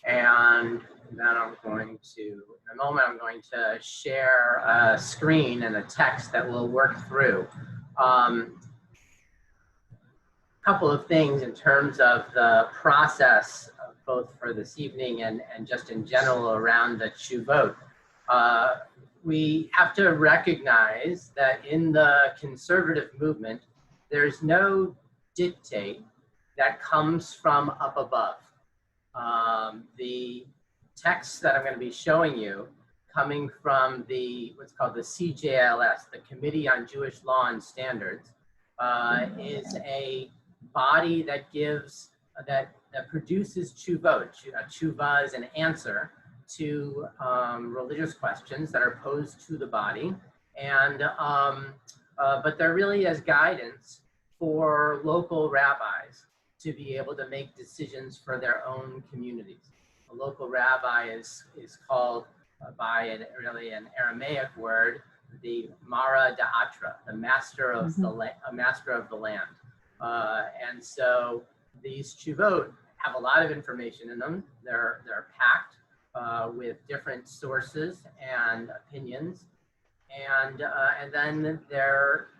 And then in a moment, I'm going to share a screen and a text that we'll work through. Couple of things in terms of the process, both for this evening and just in general around the tshuvot. We have to recognize that in the conservative movement, there's no dictate that comes from up above. The text that I'm going to be showing you, coming from what's called the CJLS, the Committee on Jewish Law and Standards, is a body that gives, that produces tshuvot. Tshuva is an answer to religious questions that are posed to the body, and but they're really as guidance for local rabbis to be able to make decisions for their own communities. A local rabbi is called by really an Aramaic word, the Mara Da'atra, the master of the land. And so these tshuvot have a lot of information in them. They're packed with different sources and opinions, and then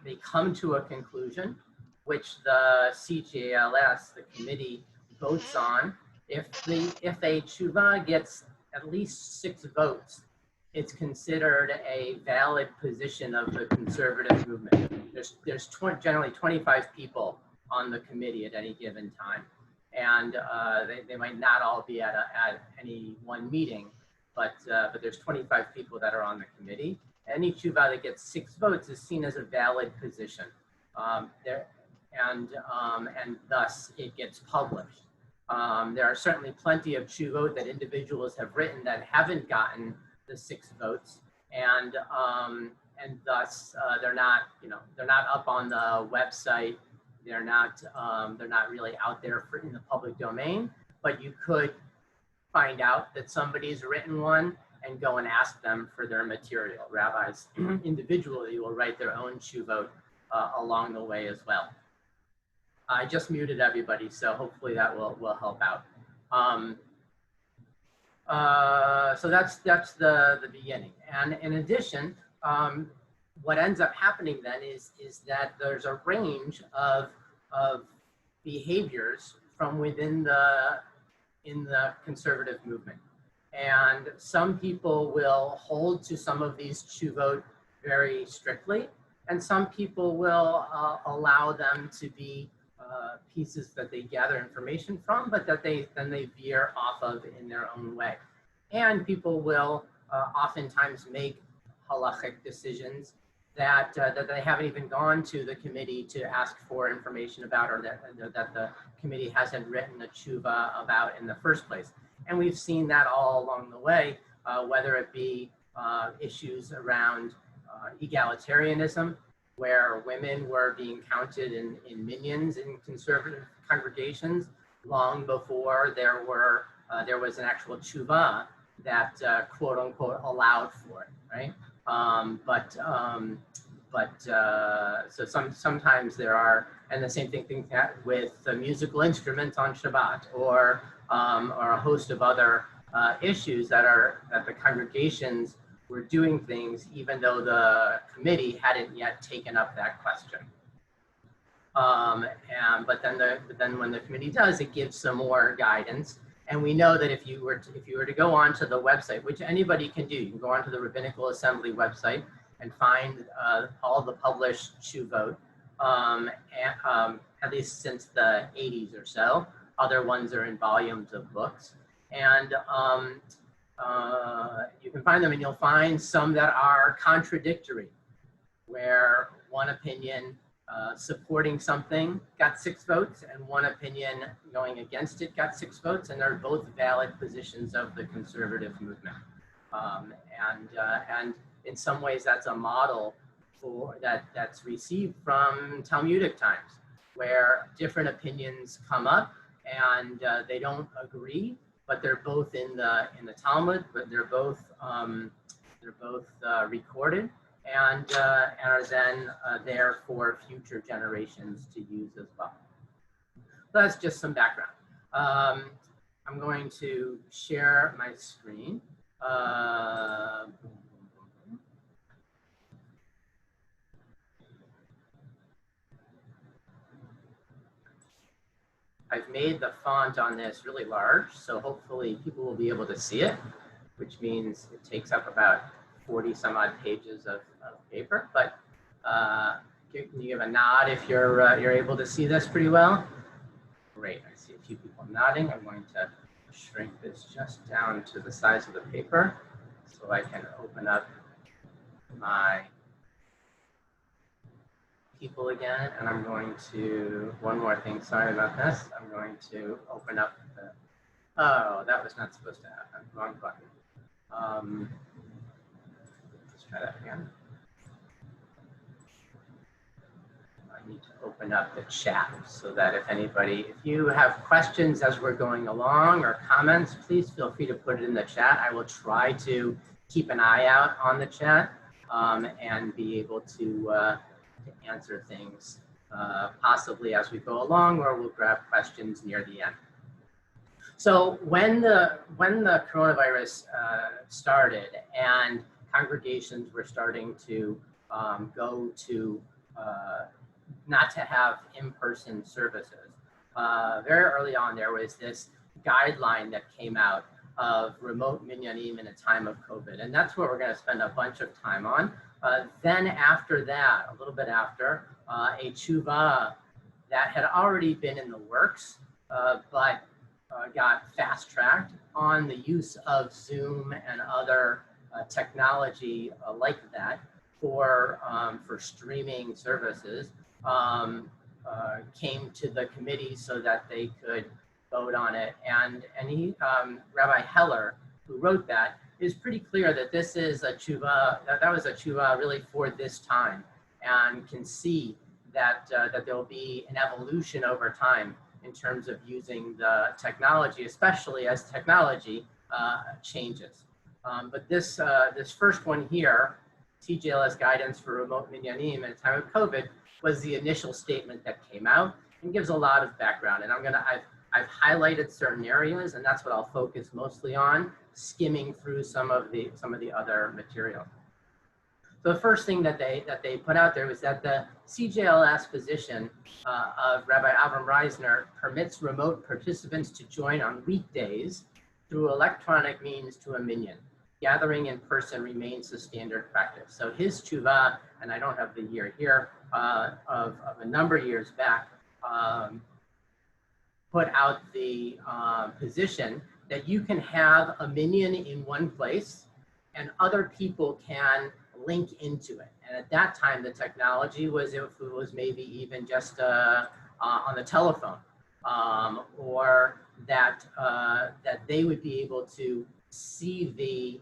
they come to a conclusion, which the CJLS, the committee, votes on. If a tshuva gets at least 6 votes, it's considered a valid position of the conservative movement. There's generally 25 people on the committee at any given time, and they might not all be at any one meeting, but there's 25 people that are on the committee. Any tshuva that gets 6 votes is seen as a valid position, and thus it gets published. There are certainly plenty of tshuvot that individuals have written that haven't gotten the 6 votes, and thus they're not up on the website. They're not really out there in the public domain. But you could find out that somebody's written one and go and ask them for their material. Rabbis individually will write their own tshuvot along the way as well. I just muted everybody, so hopefully that will help out. So that's the beginning. And in addition, what ends up happening then is that there's a range of behaviors from within in the conservative movement. And some people will hold to some of these tshuvot very strictly, and some people will allow them to be pieces that they gather information from, but that they veer off of in their own way. And people will oftentimes make halachic decisions that they haven't even gone to the committee to ask for information about, or that the committee hasn't written a tshuva about in the first place. And we've seen that all along the way, whether it be issues around egalitarianism, where women were being counted in minions in conservative congregations long before there was an actual tshuva that quote unquote allowed for it, right? So sometimes there are, and the same thing with the musical instruments on Shabbat, or a host of other issues that the congregations were doing things even though the committee hadn't yet taken up that question. But then when the committee does, it gives some more guidance. And we know that if you were to go onto the website, which anybody can do, you can go onto the Rabbinical Assembly website and find all the published tshuvot, at least since the 80s or so. Other ones are in volumes of books. And you can find them, and you'll find some that are contradictory, where one opinion supporting something got 6 votes, and one opinion going against it got 6 votes, and they're both valid positions of the conservative movement. And in some ways, that's a model that's received from Talmudic times, where different opinions come up and they don't agree, but they're both in the Talmud, but they're both recorded and are then there for future generations to use as well. So that's just some background. I'm going to share my screen. I've made the font on this really large, so hopefully people will be able to see it, which means it takes up about 40 some odd pages of paper. But can you give a nod if you're able to see this pretty well? Great, I see a few people nodding. I'm going to shrink this just down to the size of the paper so I can open up my people again, and I'm going to, one more thing, sorry about this. I'm going to open up the, oh, that was not supposed to happen, wrong button. Let's try that again. I need to open up the chat so that if you have questions as we're going along or comments, please feel free to put it in the chat. I will try to keep an eye out on the chat and be able to answer things possibly as we go along, or we'll grab questions near the end. So when the coronavirus started and congregations were starting to go to not to have in-person services, very early on there was this guideline that came out of remote minyanim in a time of COVID, and that's what we're going to spend a bunch of time on. Then after that, a little bit after, a tshuva that had already been in the works, but got fast-tracked on the use of Zoom and other technology like that for streaming services, came to the committee so that they could vote on it. And Rabbi Heller, who wrote that, is pretty clear that this is a tshuva, that was a tshuva really for this time, and can see that there will be an evolution over time in terms of using the technology, especially as technology changes. But this first one here, CJLS guidance for remote minyanim at a time of COVID, was the initial statement that came out and gives a lot of background. And I've highlighted certain areas, and that's what I'll focus mostly on, skimming through some of the other material. So the first thing that they put out there was that the CJLS position of Rabbi Avram Reisner permits remote participants to join on weekdays through electronic means to a minyan. Gathering in person remains the standard practice. So his tshuva, and I don't have the year here, of a number of years back, put out the position that you can have a minyan in one place and other people can link into it. And at that time, the technology was, if it was maybe even just on the telephone, or that they would be able to see the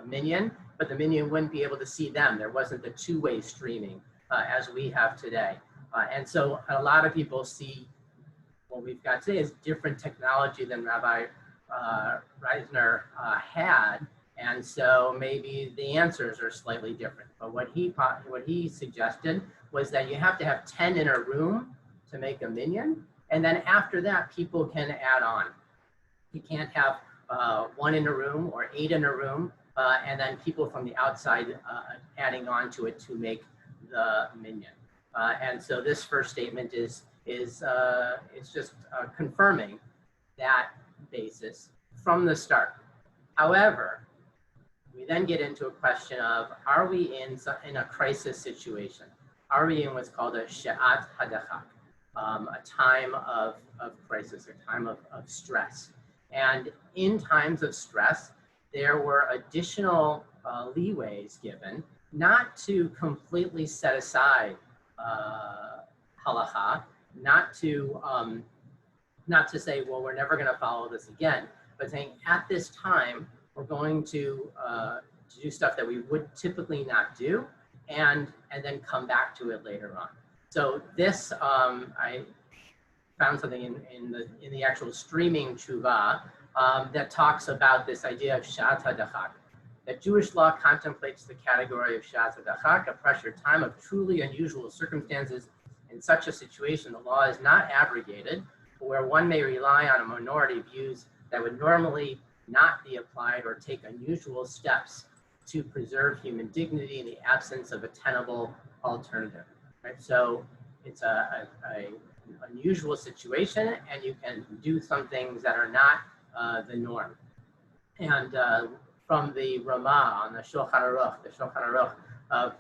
minyan, but the minyan wouldn't be able to see them. There wasn't the two-way streaming as we have today. And so a lot of people see what we've got today as different technology than Rabbi Reisner had. And so maybe the answers are slightly different. But what he suggested was that you have to have 10 in a room to make a minyan. And then after that, people can add on. You can't have 1 in a room or 8 in a room, and then people from the outside adding on to it to make the minyan. And so this first statement is just confirming that basis from the start. However, we then get into a question of, are we in a crisis situation? Are we in what's called a she'at hadachak, a time of crisis, a time of stress? And in times of stress, there were additional leeways given, not to completely set aside halacha, not to say, well, we're never going to follow this again, but saying at this time we're going to do stuff that we would typically not do, and then come back to it later on. So this I found something in the actual streaming tshuva that talks about this idea of she'at hadachak, that Jewish law contemplates the category of she'at hadachak, a pressured time of truly unusual circumstances, In such a situation, the law is not abrogated, but where one may rely on a minority views that would normally not be applied or take unusual steps to preserve human dignity in the absence of a tenable alternative. Right? So it's an unusual situation, and you can do some things that are not the norm. And from the Ramah on the Shulchan Aruch of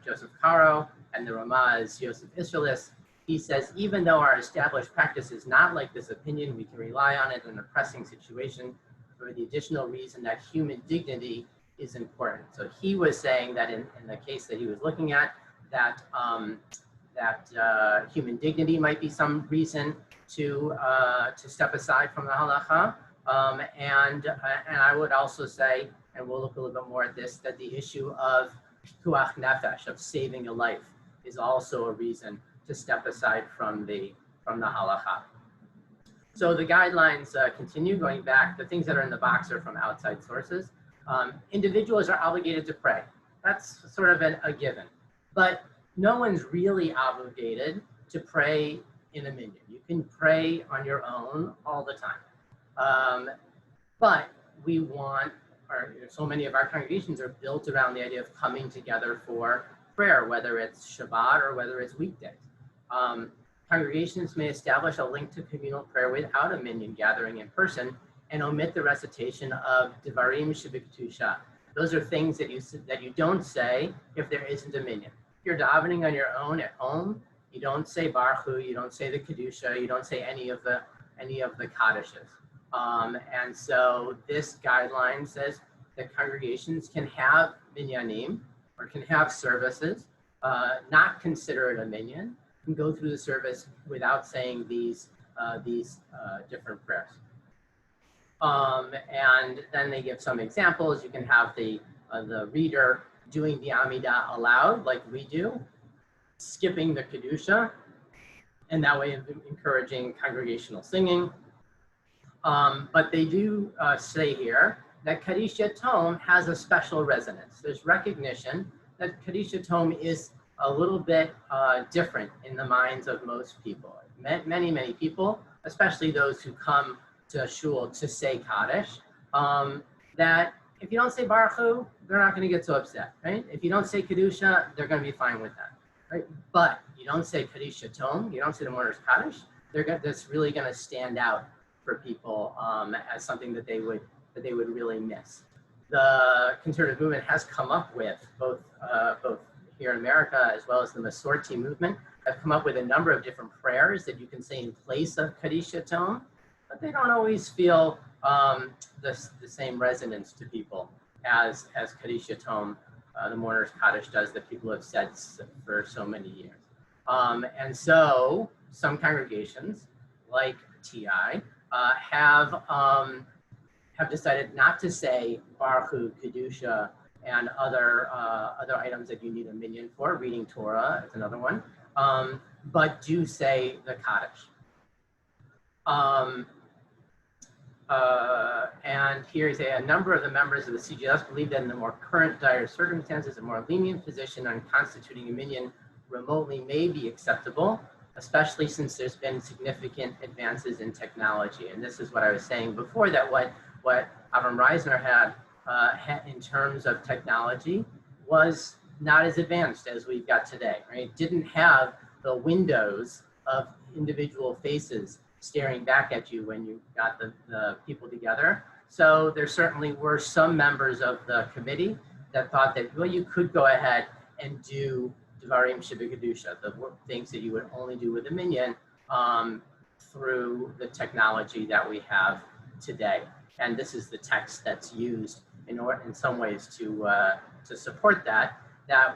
Joseph Caro, and the Ramah is Yosef Isserles, he says, even though our established practice is not like this opinion, we can rely on it in a pressing situation for the additional reason that human dignity is important. So he was saying that in the case that he was looking at, that human dignity might be some reason to step aside from the halacha. And I would also say, and we'll look a little bit more at this, that the issue of pikuach nefesh, of saving a life, is also a reason to step aside from the halacha. So the guidelines continue going back. The things that are in the box are from outside sources. Individuals are obligated to pray. That's sort of a given. But no one's really obligated to pray in a minyan. You can pray on your own all the time. But we want, so many of our congregations are built around the idea of coming together for prayer, whether it's Shabbat or whether it's weekdays. Congregations may establish a link to communal prayer without a minyan gathering in person and omit the recitation of Devarim Shebiktusha. Those are things that you don't say if there isn't a minyan. If you're davening on your own at home, you don't say Baruch Hu, you don't say the Kedusha, you don't say any of the Kaddishes. And so this guideline says that congregations can have minyanim or can have services, not consider it a minyan, and go through the service without saying these different prayers. And then they give some examples. You can have the reader doing the Amidah aloud, like we do, skipping the Kedusha, and that way encouraging congregational singing. But they do say here that Kaddish Yatom has a special resonance. There's recognition that Kaddish Yatom is a little bit different in the minds of most people. Many, many people, especially those who come to shul to say Kaddish, that if you don't say Baruch Hu, they're not going to get so upset, right? If you don't say Kedusha, they're going to be fine with that, right? But you don't say Kaddish Yatom, you don't say the mourner's Kaddish, that's really going to stand out for people as something that they would really miss. The conservative movement has come up with both here in America as well as the Masorti movement have come up with a number of different prayers that you can say in place of Kaddish Yatom, but they don't always feel the same resonance to people as Kaddish Yatom, the mourner's Kaddish, does, that people have said for so many years. And so some congregations, like TI, have decided not to say Baruch Hu, Kedusha, and other items that you need a minyan for. Reading Torah is another one, but do say the Kaddish. And here's a number of the members of the CGS believe that in the more current dire circumstances, a more lenient position on constituting a minyan remotely may be acceptable, especially since there's been significant advances in technology. And this is what I was saying before, that what Avram Reisner had in terms of technology was not as advanced as we've got today, right? It didn't have the windows of individual faces staring back at you when you got the people together. So there certainly were some members of the committee that thought that, well, you could go ahead and do Devarim Shebikadusha, the things that you would only do with a minyan, through the technology that we have today. And this is the text that's used in some ways to support that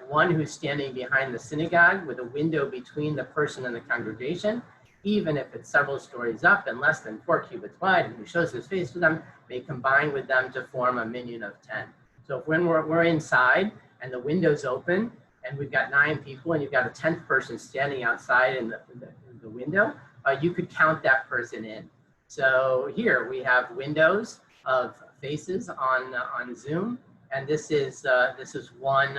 one who's standing behind the synagogue with a window between the person and the congregation, even if it's several stories up and less than 4 cubits wide, and who shows his face to them, may combine with them to form a minyan of 10. So if when we're inside and the window's open and we've got 9 people and you've got a 10th person standing outside in the window, you could count that person in. So here we have windows of faces on Zoom, and this is one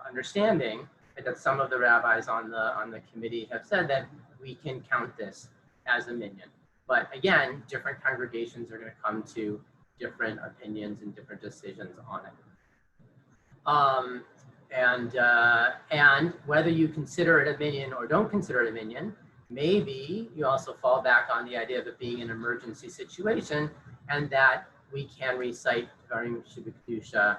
understanding that some of the rabbis on the committee have said that we can count this as a minyan. But again, different congregations are going to come to different opinions and different decisions on it. And whether you consider it a minyan or don't consider it a minyan, maybe you also fall back on the idea of it being an emergency situation, and that we can recite Dvarim Shebekdusha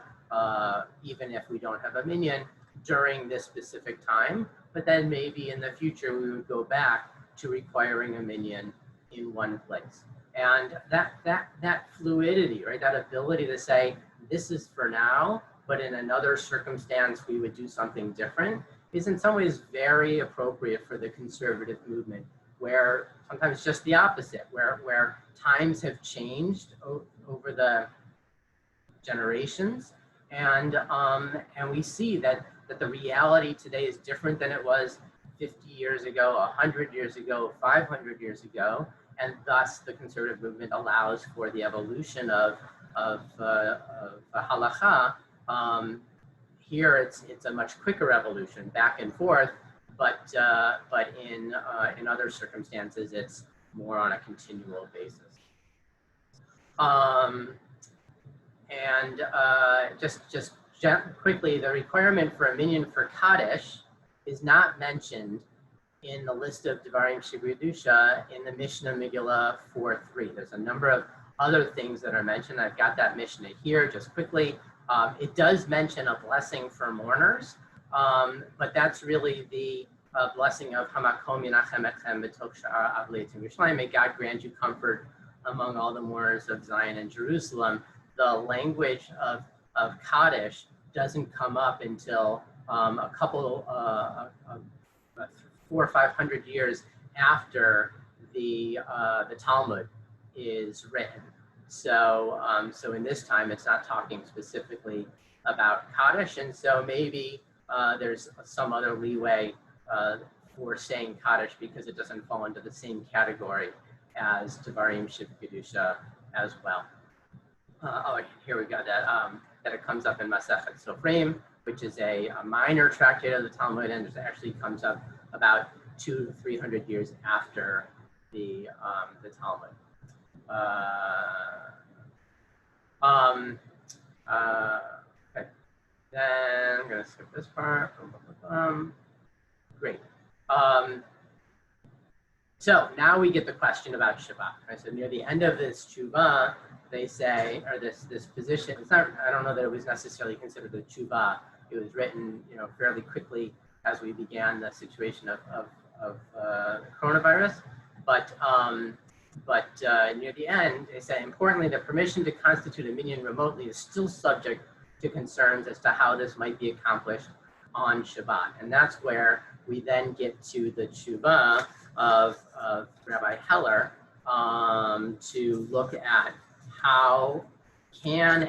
even if we don't have a minyan during this specific time. But then maybe in the future we would go back to requiring a minyan in one place. And that fluidity, right? That ability to say, this is for now, but in another circumstance we would do something different, is in some ways very appropriate for the conservative movement, where sometimes just the opposite, where times have changed over the generations, and we see that the reality today is different than it was 50 years ago, 100 years ago, 500 years ago, and thus the conservative movement allows for the evolution of halacha. Here it's a much quicker evolution, back and forth, but in other circumstances it's more on a continual basis. Just quickly, the requirement for a minyan for Kaddish is not mentioned in the list of Devarim Shebekdusha in the Mishnah Megillah 4.3. There's a number of other things that are mentioned. I've got that Mishnah here just quickly. It does mention a blessing for mourners, but that's really the blessing of Hamakom Yinachem Etchem B'tok Sha'ar Avleitim Yerushalayim. May God grant you comfort among all the mourners of Zion and Jerusalem. The language of Kaddish doesn't come up until a couple, 400 or 500 years after the Talmud is written. So in this time, it's not talking specifically about Kaddish, and so maybe there's some other leeway for saying Kaddish because it doesn't fall into the same category as Devarim Shebekdusha as well. Here we go, that it comes up in Masechet Sofrim, which is a minor tractate of the Talmud, and it actually comes up about 200 to 300 years after the Talmud. Okay. Then I'm going to skip this part. Great. So now we get the question about Shabbat. Right? So near the end of this tshuva, they say, or this position, it's not, I don't know that it was necessarily considered a tshuva. It was written, fairly quickly as we began the situation of coronavirus. But near the end, they say, importantly, the permission to constitute a minyan remotely is still subject to concerns as to how this might be accomplished on Shabbat. And that's where we then get to the tshuva of Rabbi Heller to look at how can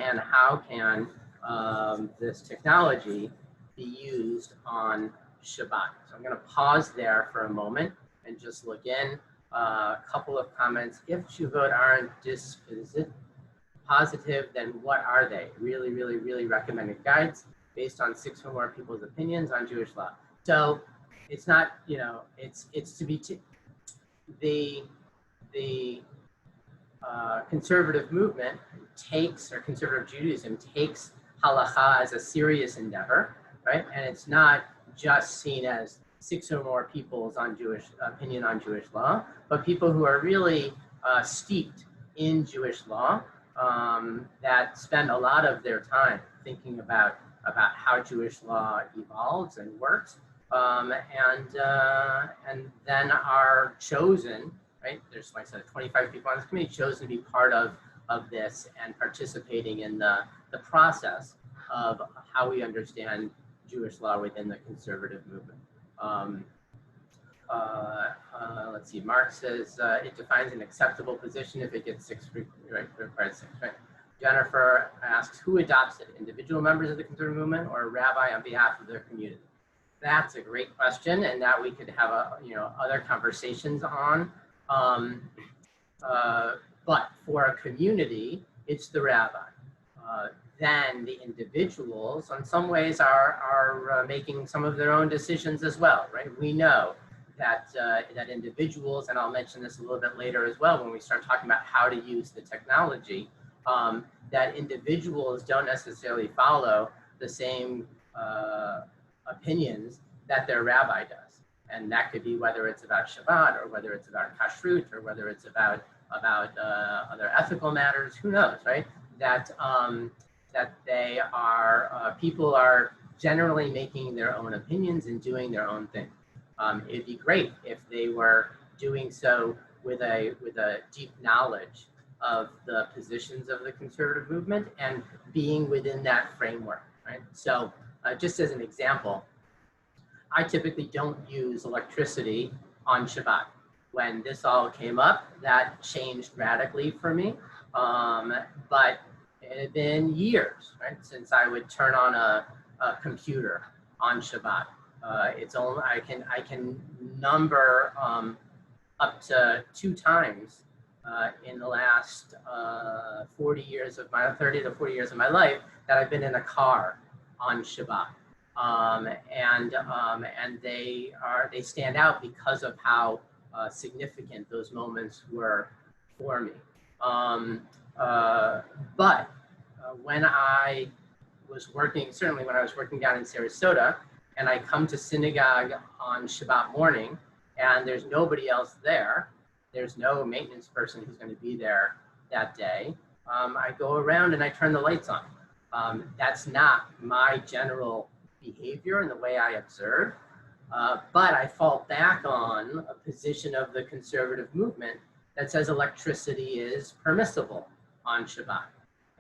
this technology be used on Shabbat. So I'm going to pause there for a moment and just look in. A couple of comments. If tshuvot aren't positive, then what are they? Really, really, really recommended guides based on 6 or more people's opinions on Jewish law. So it's not, it's to be the conservative movement takes, or conservative Judaism takes halacha as a serious endeavor, right? And it's not just seen as 6 or more people's opinion on Jewish law, but people who are really steeped in Jewish law, that spend a lot of their time thinking about how Jewish law evolves and works, and then are chosen, right? There's, like I said, 25 people on this committee chosen to be part of this and participating in the process of how we understand Jewish law within the conservative movement. Let's see, Mark says it defines an acceptable position if it gets 6, right, requires 6, right? Jennifer asks, who adopts it? Individual members of the conservative movement or a rabbi on behalf of their community? That's a great question, and that we could have other conversations on. But for a community, it's the rabbi. then the individuals, in some ways, are making some of their own decisions as well, right? We know that that individuals, and I'll mention this a little bit later as well when we start talking about how to use the technology, that individuals don't necessarily follow the same opinions that their rabbi does. And that could be whether it's about Shabbat or whether it's about kashrut or whether it's about other ethical matters, who knows, right? That they are, people are generally making their own opinions and doing their own thing. It'd be great if they were doing so with a deep knowledge of the positions of the conservative movement and being within that framework, right? So just as an example, I typically don't use electricity on Shabbat. When this all came up, that changed radically for me. But it had been years, right, since I would turn on a computer on Shabbat. It's only I can number up to 2 times in the last 30 to 40 years of my life that I've been in a car on Shabbat. And they stand out because of how significant those moments were for me. But when I was working, certainly when I was working down in Sarasota, and I come to synagogue on Shabbat morning, and there's nobody else there, there's no maintenance person who's going to be there that day, I go around and I turn the lights on. That's not my general behavior and the way I observe, but I fall back on a position of the conservative movement that says electricity is permissible on Shabbat.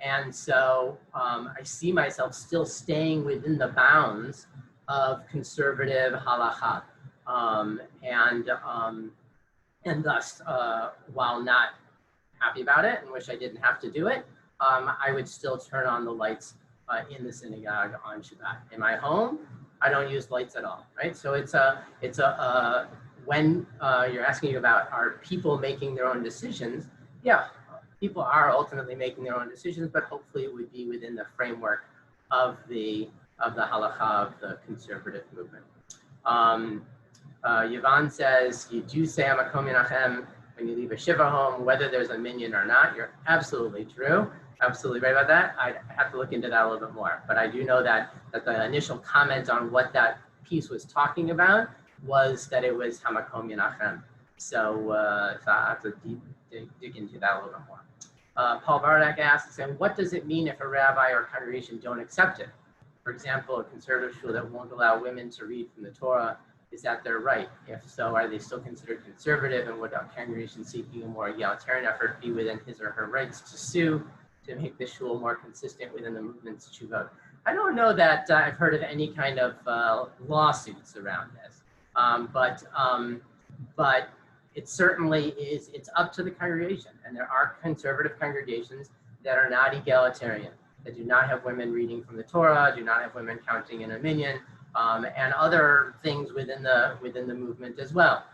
And so I see myself still staying within the bounds of conservative halakha. And thus, while not happy about it and wish I didn't have to do it, I would still turn on the lights in the synagogue on Shabbat. In my home, I don't use lights at all, right? So when you're asking about are people making their own decisions, yeah, people are ultimately making their own decisions, but hopefully it would be within the framework of the halakha of the conservative movement. Yvonne says, you do say Hamakom Yinachem when you leave a shiva home, whether there's a minyan or not. You're absolutely true. Absolutely right about that. I have to look into that a little bit more. But I do know that the initial comment on what that piece was talking about was that it was Hamakom Yinachem. So I have to dig into that a little bit more. Paul Bardak asks, and what does it mean if a rabbi or congregation don't accept it? For example, a conservative shul that won't allow women to read from the Torah, is that their right? If so, are they still considered conservative, and would a congregation seeking a more egalitarian effort be within his or her rights to sue to make the shul more consistent within the movement's tshuvot? I don't know that I've heard of any kind of lawsuits around this, but it certainly is, it's up to the congregation, and there are conservative congregations that are not egalitarian, that do not have women reading from the Torah, do not have women counting in a minyan, and other things within the movement as well.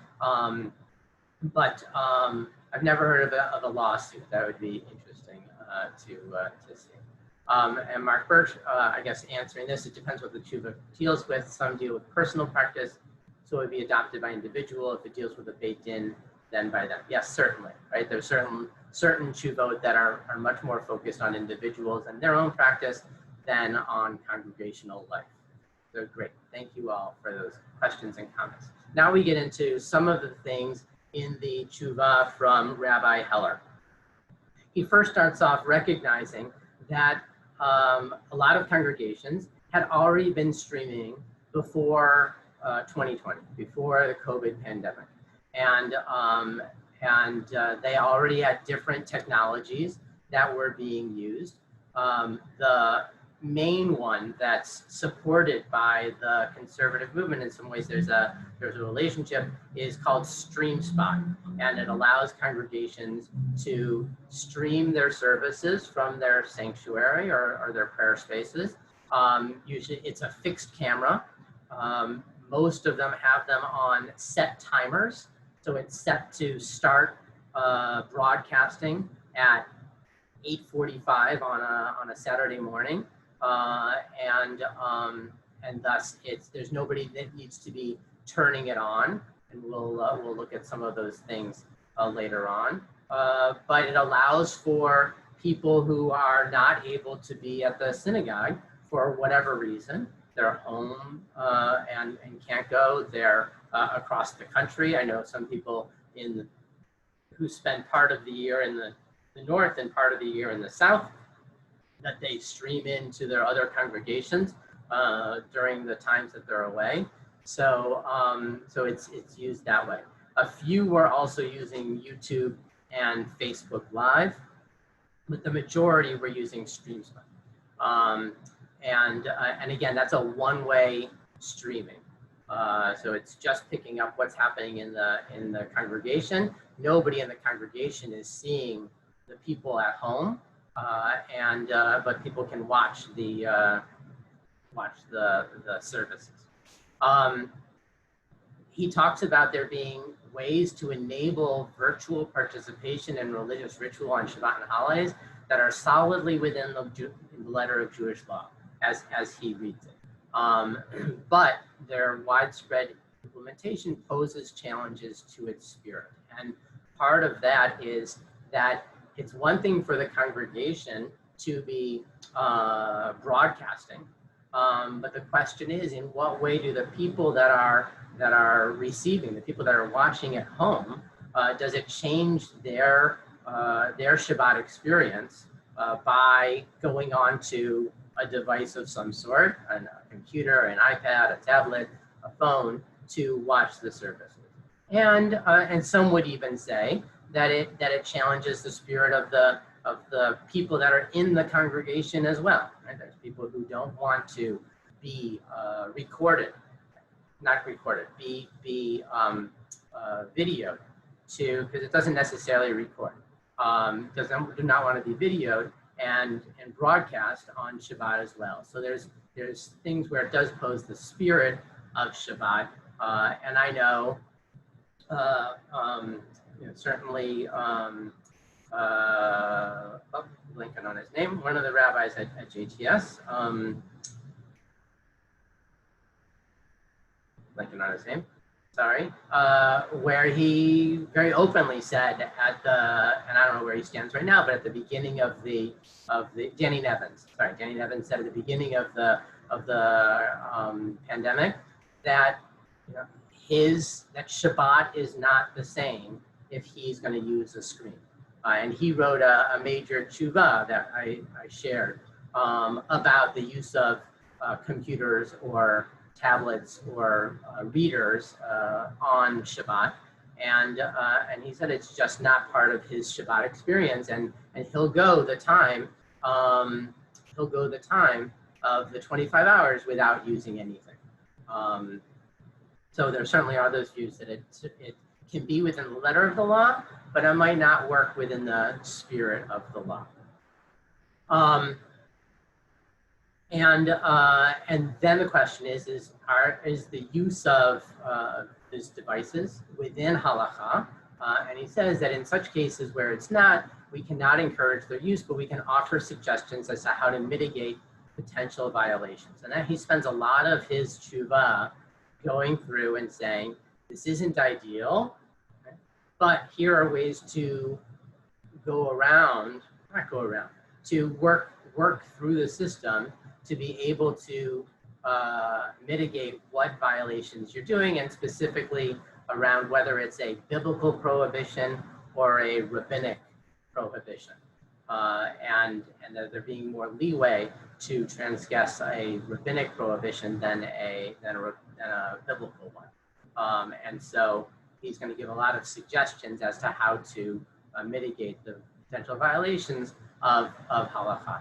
But I've never heard of a lawsuit. That would be interesting to see. And Mark Birch, I guess answering this, it depends what the tshuva deals with. Some deal with personal practice, so it would be adopted by individual. If it deals with a beit din, then by them. Yes, certainly, right? There's certain tshuvot that are much more focused on individuals and their own practice than on congregational life. So great, thank you all for those questions and comments. Now we get into some of the things in the tshuva from Rabbi Heller. He first starts off recognizing that a lot of congregations had already been streaming before 2020, before the COVID pandemic. And they already had different technologies that were being used. The main one that's supported by the conservative movement, in some ways there's a relationship, is called StreamSpot, and it allows congregations to stream their services from their sanctuary or their prayer spaces. Usually it's a fixed camera. Most of them have them on set timers, so it's set to start broadcasting at 8:45 on a Saturday morning, and thus there's nobody that needs to be turning it on, and we'll look at some of those things later on. But it allows for people who are not able to be at the synagogue for whatever reason. They're home and can't go. They're across the country. I know some people who spend part of the year in the north and part of the year in the south, that they stream into their other congregations during the times that they're away. So it's used that way. A few were also using YouTube and Facebook Live, but the majority were using StreamSpot. And again, that's a one-way streaming. So it's just picking up what's happening in the congregation. Nobody in the congregation is seeing the people at home, but people can watch the services. He talks about there being ways to enable virtual participation in religious ritual on Shabbat and holidays that are solidly within the letter of Jewish law, as he reads it. But their widespread implementation poses challenges to its spirit. And part of that is that it's one thing for the congregation to be broadcasting, but the question is, in what way do the people that are receiving, the people that are watching at home, does it change their Shabbat experience by going on to a device of some sort, a computer, an iPad, a tablet, a phone, to watch the services? And some would even say that it challenges the spirit of the people that are in the congregation as well. Right? There's people who don't want to be videoed because it doesn't necessarily record. Do not want to be videoed and broadcast on Shabbat as well. So there's things where it does pose the spirit of Shabbat, and I know certainly, blanking on his name, one of the rabbis at JTS, blanking on his name, sorry, where he very openly said and I don't know where he stands right now, but at the beginning of the Danny Nevins said at the beginning of the pandemic that that Shabbat is not the same if he's going to use a screen. And he wrote a major tshuva that I shared about the use of computers or tablets or readers on Shabbat. And he said it's just not part of his Shabbat experience, and he'll go the time of the 25 hours without using anything. So there certainly are those views that it can be within the letter of the law, but it might not work within the spirit of the law. And then the question is the use of these devices within halacha? And he says that in such cases where it's not, we cannot encourage their use, but we can offer suggestions as to how to mitigate potential violations. And then he spends a lot of his tshuva going through and saying, this isn't ideal, but here are ways to to work through the system to be able to mitigate what violations you're doing, and specifically around whether it's a biblical prohibition or a rabbinic prohibition, and that there being more leeway to transgress a rabbinic prohibition than a biblical one. And so he's going to give a lot of suggestions as to how to mitigate the potential violations of halakha.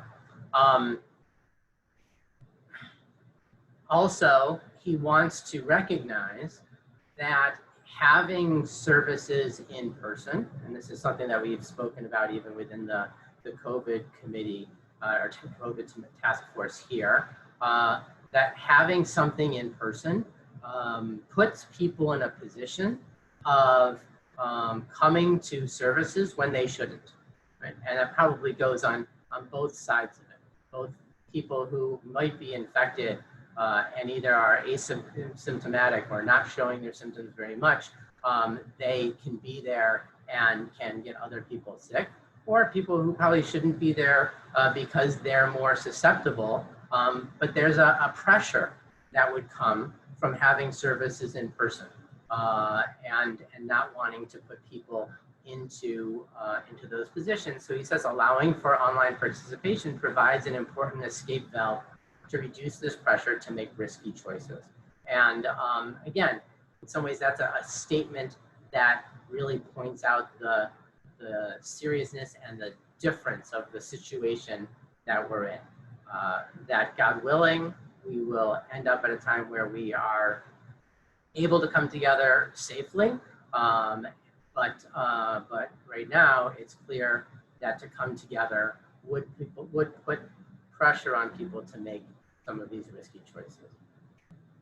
Also, he wants to recognize that having services in person, and this is something that we've spoken about even within the COVID committee or COVID task force here, that having something in person puts people in a position of coming to services when they shouldn't. right? And that probably goes on both sides of it. Both people who might be infected and either are asymptomatic or not showing their symptoms very much, they can be there and can get other people sick, or people who probably shouldn't be there because they're more susceptible. But there's a pressure that would come from having services in person and not wanting to put people into those positions. So he says allowing for online participation provides an important escape valve to reduce this pressure to make risky choices. And again, in some ways that's a statement that really points out the seriousness and the difference of the situation that we're in. That God willing, we will end up at a time where we are able to come together safely. But right now, it's clear that to come together would put pressure on people to make some of these risky choices.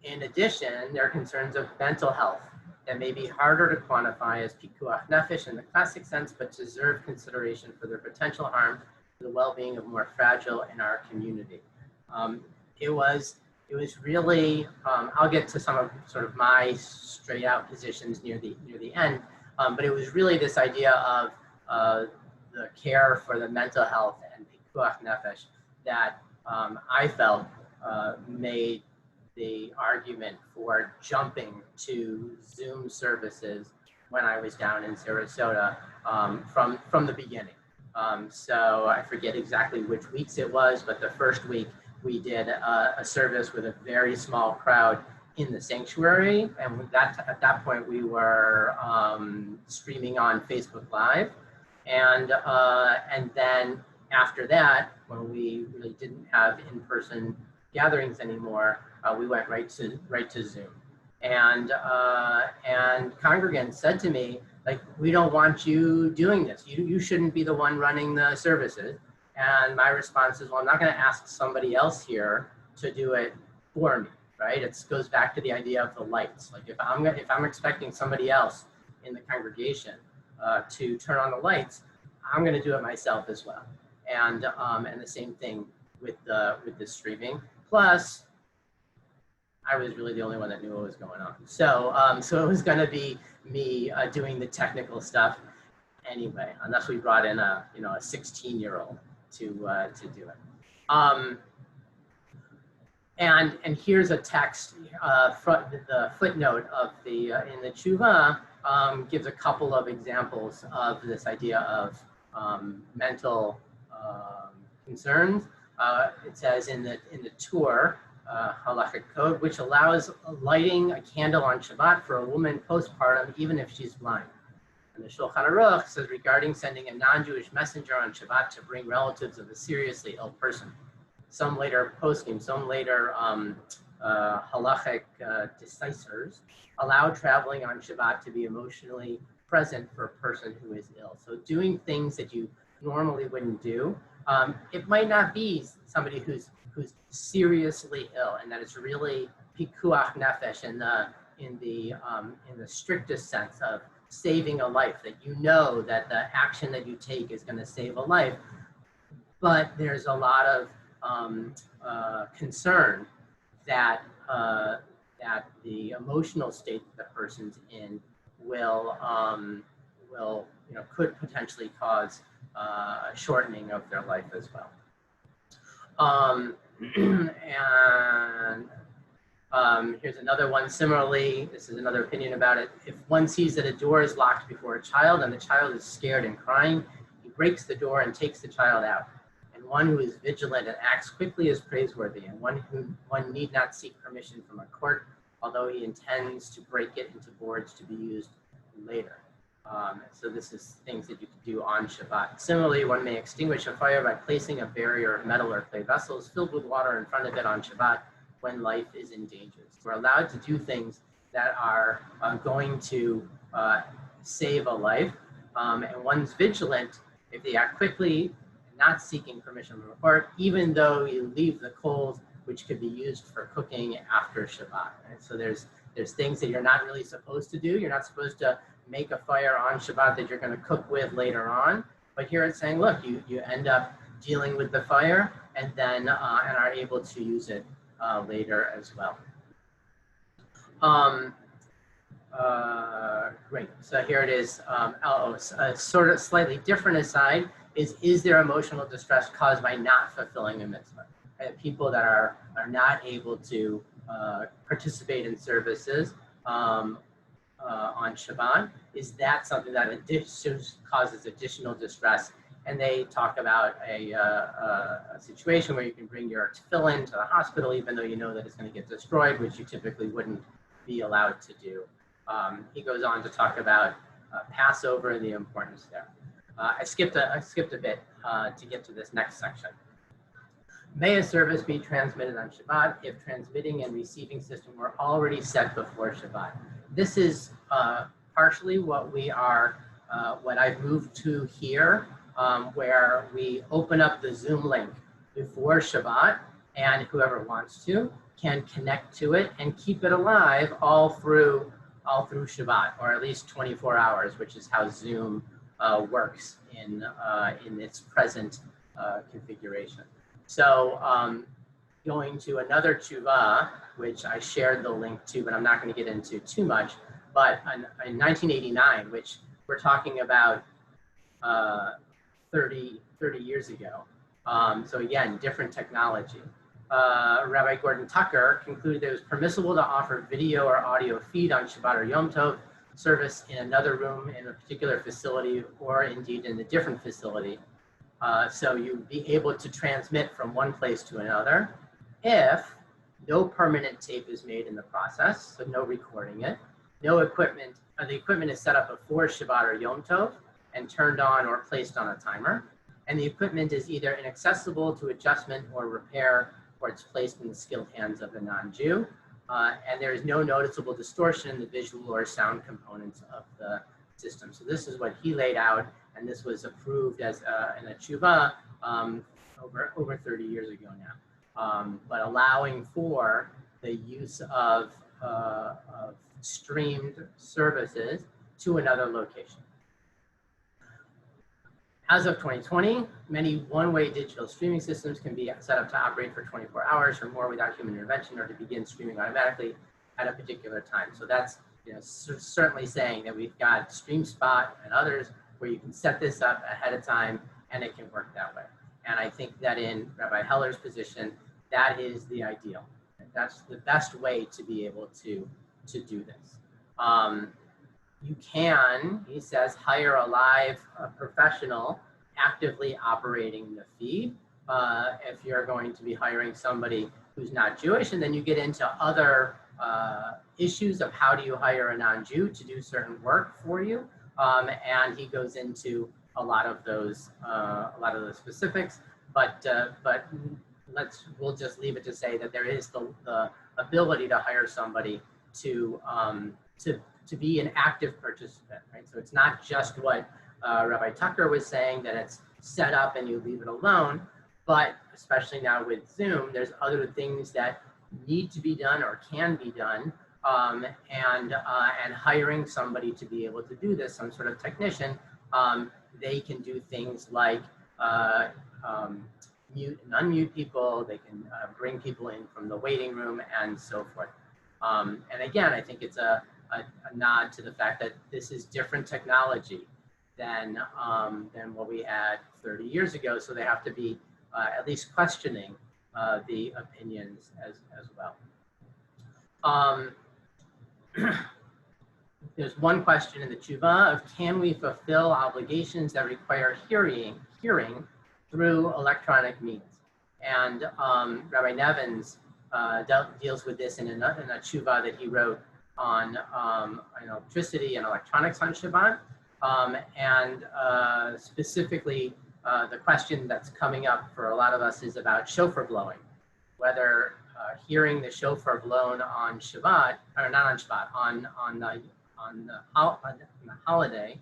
In addition, there are concerns of mental health that may be harder to quantify as pikuach nefesh in the classic sense, but deserve consideration for their potential harm to the well-being of more fragile in our community. It was really, I'll get to some of sort of my straight out positions near the end, but it was really this idea of the care for the mental health and pikuach nefesh that I felt made the argument for jumping to Zoom services when I was down in Sarasota from the beginning. So I forget exactly which weeks it was, but the first week we did a service with a very small crowd in the sanctuary, and at that point we were streaming on Facebook Live, and then after that, when we really didn't have in-person gatherings anymore, we went right to Zoom, and congregants said to me, like, we don't want you doing this. You shouldn't be the one running the services. And my response is, well, I'm not going to ask somebody else here to do it for me, right? It goes back to the idea of the lights. Like if I'm expecting somebody else in the congregation to turn on the lights, I'm going to do it myself as well. And the same thing with the streaming. Plus, I was really the only one that knew what was going on. So it was going to be me doing the technical stuff anyway, unless we brought in a 16-year-old to do it. And here's a text the footnote of the in the tshuva gives a couple of examples of this idea of mental concerns. It says in the tour halachic code, which allows lighting a candle on Shabbat for a woman postpartum, even if she's blind. And the Shulchan Aruch says regarding sending a non-Jewish messenger on Shabbat to bring relatives of a seriously ill person. Some later poskim, some later halachic decisors allow traveling on Shabbat to be emotionally present for a person who is ill. So doing things that you normally wouldn't do. It might not be somebody who's seriously ill, and that it's really pikuach nefesh in the strictest sense of saving a life, that you know that the action that you take is going to save a life. But there's a lot of concern that the emotional state that the person's in could potentially cause a shortening of their life as well. Here's another one. Similarly, this is another opinion about it. If one sees that a door is locked before a child and the child is scared and crying, he breaks the door and takes the child out. And one who is vigilant and acts quickly is praiseworthy, and one need not seek permission from a court, although he intends to break it into boards to be used later. So this is things that you can do on Shabbat. Similarly, one may extinguish a fire by placing a barrier of metal or clay vessels filled with water in front of it on Shabbat when life is in danger. So we're allowed to do things that are going to save a life, and one's vigilant if they act quickly, not seeking permission from a court, even though you leave the coals which could be used for cooking after Shabbat. Right? So there's things that you're not really supposed to do. You're not supposed to make a fire on Shabbat that you're going to cook with later on. But here it's saying, look, you end up dealing with the fire and then and are able to use it later as well. Great. So here it is. Sort of slightly different aside is there emotional distress caused by not fulfilling a mitzvah? People that are not able to participate in services on Shabbat, is that something that causes additional distress? And they talk about a situation where you can bring your tefillin to the hospital, even though you know that it's going to get destroyed, which you typically wouldn't be allowed to do. He goes on to talk about Passover and the importance there. I skipped a bit to get to this next section. May a service be transmitted on Shabbat if transmitting and receiving system were already set before Shabbat? This is partially what we are, what I've moved to here, where we open up the Zoom link before Shabbat, and whoever wants to can connect to it and keep it alive all through Shabbat, or at least 24 hours, which is how Zoom works in its present configuration. So going to another tshuva, which I shared the link to, but I'm not going to get into too much, but in 1989, which we're talking about 30 years ago. So again, different technology. Rabbi Gordon Tucker concluded that it was permissible to offer video or audio feed on Shabbat or Yom Tov service in another room in a particular facility, or indeed in a different facility. So you'd be able to transmit from one place to another if no permanent tape is made in the process, so no recording it, no equipment, the equipment is set up before Shabbat or Yom Tov and turned on or placed on a timer, and the equipment is either inaccessible to adjustment or repair, or it's placed in the skilled hands of a non-Jew, and there is no noticeable distortion in the visual or sound components of the system. So this is what he laid out, and this was approved as in a tshuva over 30 years ago now, but allowing for the use of streamed services to another location. As of 2020, many one-way digital streaming systems can be set up to operate for 24 hours or more without human intervention, or to begin streaming automatically at a particular time. So that's certainly saying that we've got StreamSpot and others where you can set this up ahead of time and it can work that way. And I think that in Rabbi Heller's position, that is the ideal. That's the best way to be able to do this. You can, he says, hire a live professional actively operating the feed. If you're going to be hiring somebody who's not Jewish, and then you get into other issues of how do you hire a non-Jew to do certain work for you. And he goes into a lot of those specifics, but we'll just leave it to say that there is the ability to hire somebody to be an active participant, right? So it's not just what Rabbi Tucker was saying, that it's set up and you leave it alone, but especially now with Zoom, there's other things that need to be done or can be done, and hiring somebody to be able to do this, some sort of technician, they can do things like mute and unmute people, they can bring people in from the waiting room and so forth. And again, I think it's a nod to the fact that this is different technology than what we had 30 years ago. So they have to be at least questioning the opinions as well. There's one question in the tshuva of, can we fulfill obligations that require hearing through electronic means? And Rabbi Nevins deals with this in a tshuva that he wrote on electricity and electronics on Shabbat, and specifically the question that's coming up for a lot of us is about shofar blowing, whether hearing the shofar blown on Shabbat, or not on Shabbat, on the holiday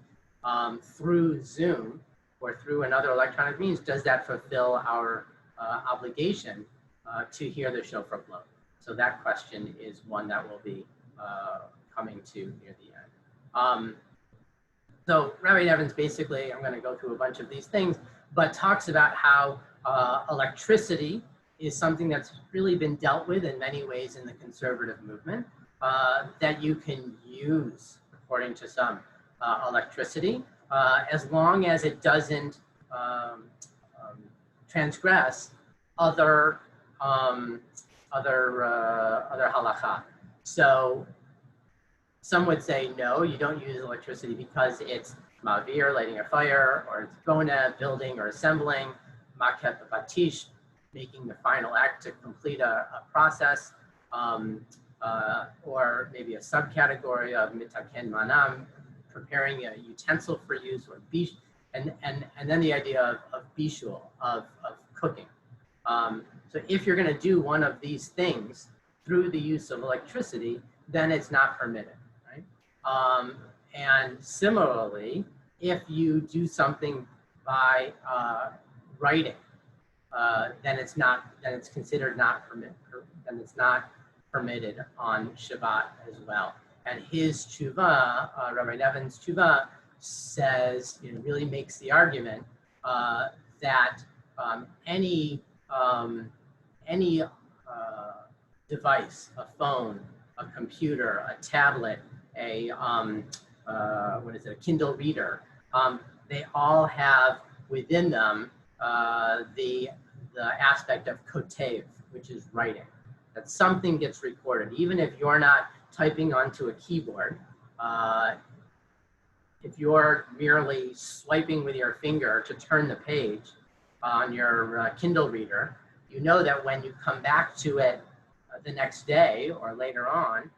through Zoom or through another electronic means, does that fulfill our obligation to hear the shofar blown? So that question is one that will be coming to near the end. So Rabbi Evans basically, I'm going to go through a bunch of these things, but talks about how electricity is something that's really been dealt with in many ways in the conservative movement, that you can use, according to some, electricity, as long as it doesn't transgress other halakha. So some would say, no, you don't use electricity because it's mavir, lighting a fire, or it's bona, building or assembling, maket batish, making the final act to complete a process, or maybe a subcategory of mitaken manam, preparing a utensil for use, or bish, and then the idea of bishul, of cooking. So if you're going to do one of these things through the use of electricity, then it's not permitted. And similarly, if you do something by writing, then it's considered not permitted. Then it's not permitted on Shabbat as well. And his tshuva, Rabbi Nevin's tshuva, says, really makes the argument that any device, a phone, a computer, a tablet, a Kindle reader, they all have within them the aspect of kotev, which is writing. That something gets recorded, even if you're not typing onto a keyboard. If you're merely swiping with your finger to turn the page on your Kindle reader, you know that when you come back to it the next day or later on,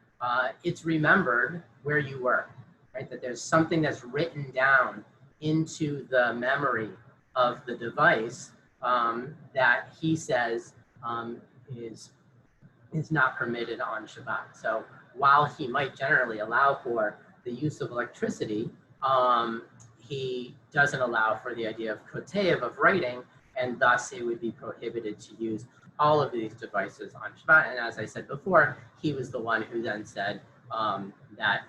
it's remembered where you were, right? That there's something that's written down into the memory of the device that he says is not permitted on Shabbat. So while he might generally allow for the use of electricity, he doesn't allow for the idea of kotev, of writing, and thus it would be prohibited to use all of these devices on Shabbat. And as I said before, he was the one who then said that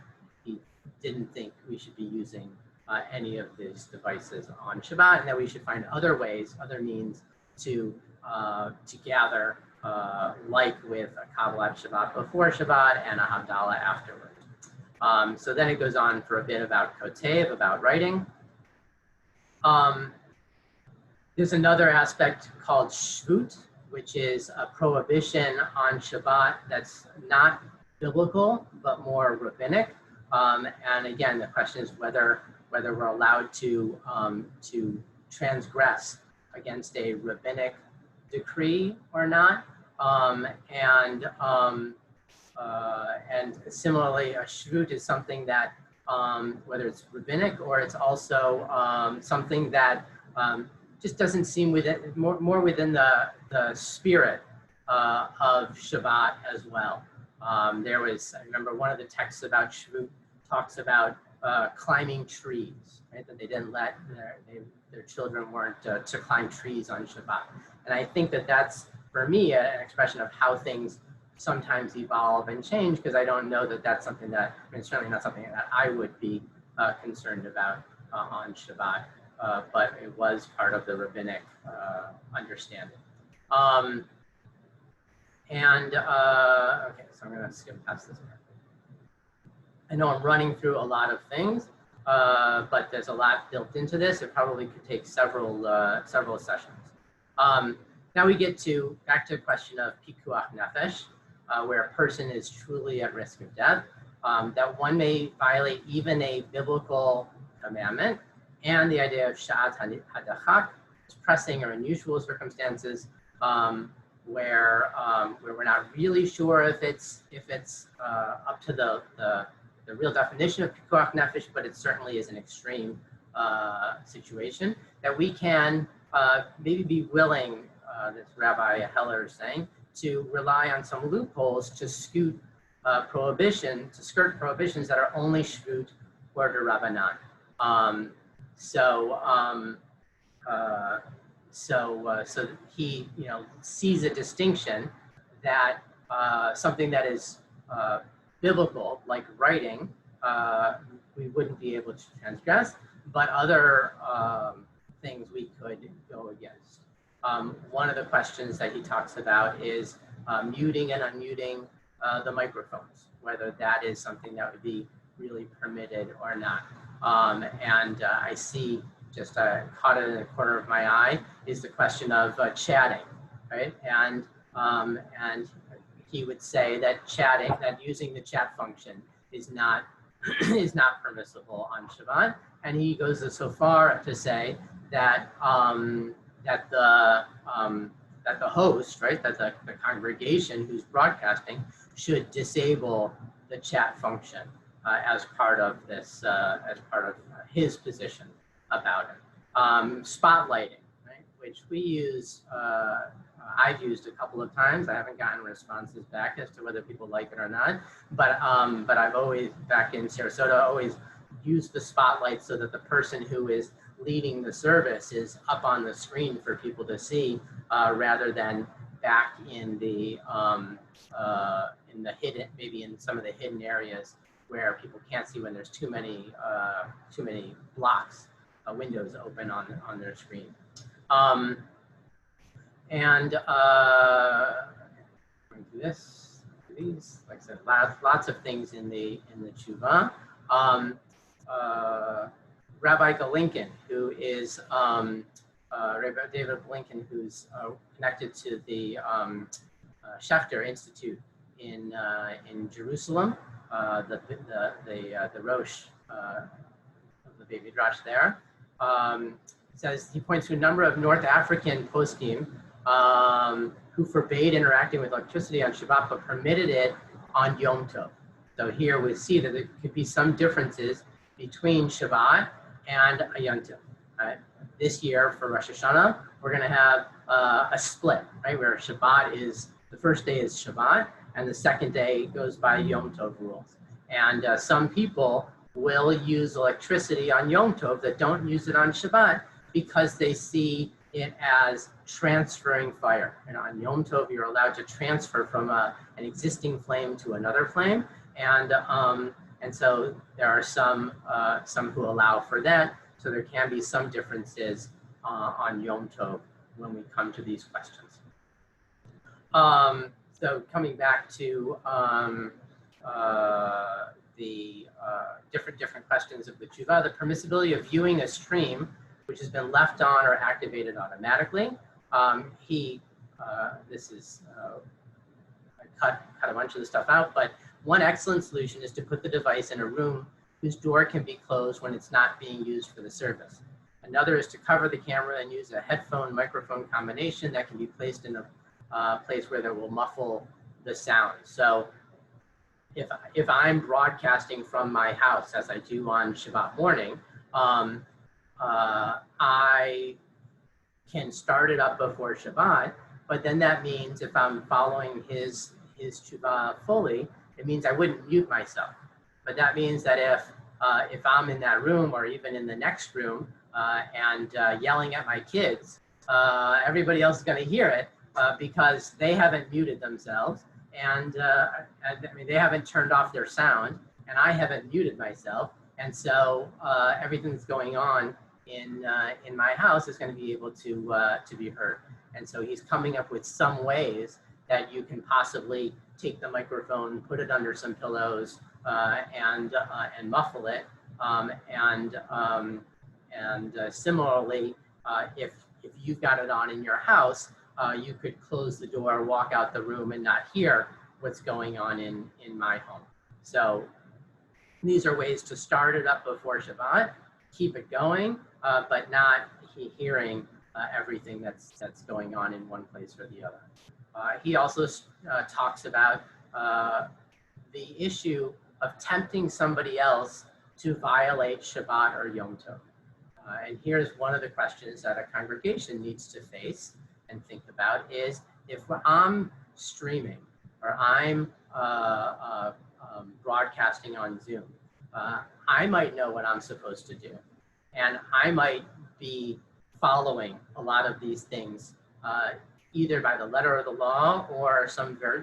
he didn't think we should be using any of these devices on Shabbat, and that we should find other ways, other means to gather, like with a Kabbalat Shabbat before Shabbat and a Havdalah afterwards. So then it goes on for a bit about kotev, about writing. There's another aspect called shvut, which is a prohibition on Shabbat that's not biblical, but more rabbinic. And again, the question is whether we're allowed to transgress against a rabbinic decree or not. And similarly, a shvut is something that, whether it's rabbinic or it's also something that just doesn't seem more within the spirit of Shabbat as well. I remember one of the texts about shvut talks about climbing trees, right? That they didn't let their children weren't to climb trees on Shabbat. And I think that's, for me, an expression of how things sometimes evolve and change, because I don't know that that's something that, it's certainly not something that I would be concerned about on Shabbat, but it was part of the rabbinic understanding. Okay, so I'm gonna skip past this one. I know I'm running through a lot of things, but there's a lot built into this. It probably could take several sessions. Now we get back to the question of pikuach nefesh, where a person is truly at risk of death, that one may violate even a biblical commandment, and the idea of sha'at hadachak, pressing or unusual circumstances, where we're not really sure if it's up to the real definition of pikuach nefesh, but it certainly is an extreme situation, that we can maybe be willing, this Rabbi Heller is saying, to rely on some loopholes to skirt prohibitions that are only shvut or d'Rabbanan. So he sees a distinction that something that is biblical, like writing, we wouldn't be able to transgress, but other things we could go against. One of the questions that he talks about is muting and unmuting the microphones, whether that is something that would be really permitted or not. I see just caught it in the corner of my eye is the question of chatting, right? And he would say that chatting, that using the chat function is not is not permissible on Shabbat, and he goes so far to say that that the host, right, that the congregation who's broadcasting should disable the chat function as part of this, as part of his position about it. Spotlighting, right, which we use. I've used a couple of times. I haven't gotten responses back as to whether people like it or not. But I've always, back in Sarasota, always used the spotlight so that the person who is leading the service is up on the screen for people to see, rather than back in the hidden, maybe in some of the hidden areas where people can't see when there's too many blocks, windows open on their screen. Going through these, like I said, lots of things in the tshuva. Rabbi Galinkin, who is Rabbi David Galinkin, who's connected to the Schechter Institute in Jerusalem, the Rosh of the Beit Midrash there, says he points to a number of North African poskim who forbade interacting with electricity on Shabbat, but permitted it on Yom Tov. So here we see that there could be some differences between Shabbat and a Yom Tov. Right? This year for Rosh Hashanah, we're going to have a split, right, where Shabbat is, the first day is Shabbat, and the second day goes by Yom Tov rules. And some people will use electricity on Yom Tov that don't use it on Shabbat because they see it as transferring fire. And on Yom Tov, you're allowed to transfer from an existing flame to another flame. And so there are some who allow for that. So there can be some differences on Yom Tov when we come to these questions. So coming back to the different questions of the tshuva, the permissibility of viewing a stream which has been left on or activated automatically. This is, I cut a bunch of the stuff out, but one excellent solution is to put the device in a room whose door can be closed when it's not being used for the service. Another is to cover the camera and use a headphone microphone combination that can be placed in a place where they will muffle the sound. So if I'm broadcasting from my house, as I do on Shabbat morning, I can start it up before Shabbat, but then that means if I'm following his tshuva fully, it means I wouldn't mute myself. But that means that if I'm in that room or even in the next room and yelling at my kids, everybody else is going to hear it because they haven't muted themselves, and I mean, they haven't turned off their sound, and I haven't muted myself, and so everything that's going on in my house is going to be able to be heard. And so he's coming up with some ways that you can possibly take the microphone, put it under some pillows, and muffle it. Similarly, if you've got it on in your house, you could close the door, walk out the room, and not hear what's going on in my home. So these are ways to start it up before Shabbat, keep it going, but not hearing everything that's going on in one place or the other. He also talks about the issue of tempting somebody else to violate Shabbat or Yom Tov. And here's one of the questions that a congregation needs to face and think about is, if I'm streaming or I'm broadcasting on Zoom, I might know what I'm supposed to do. And I might be following a lot of these things, either by the letter of the law or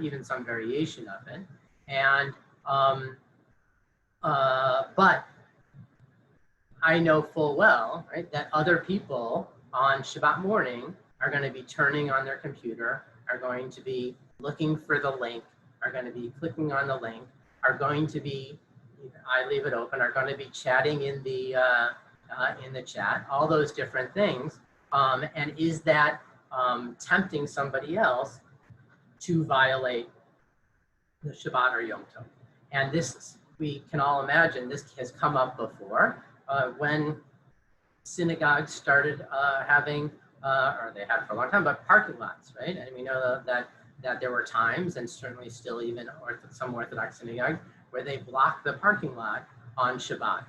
even some variation of it. And but I know full well, right, that other people on Shabbat morning are going to be turning on their computer, are going to be looking for the link, are going to be clicking on the link, are going to be, I leave it open, are going to be chatting in the chat, all those different things. And is that tempting somebody else to violate the Shabbat or Yom Tov? And this, we can all imagine, this has come up before when synagogues started having, or they had for a long time, but parking lots, right? And we know that there were times, and certainly still even some Orthodox synagogues, where they blocked the parking lot on Shabbat.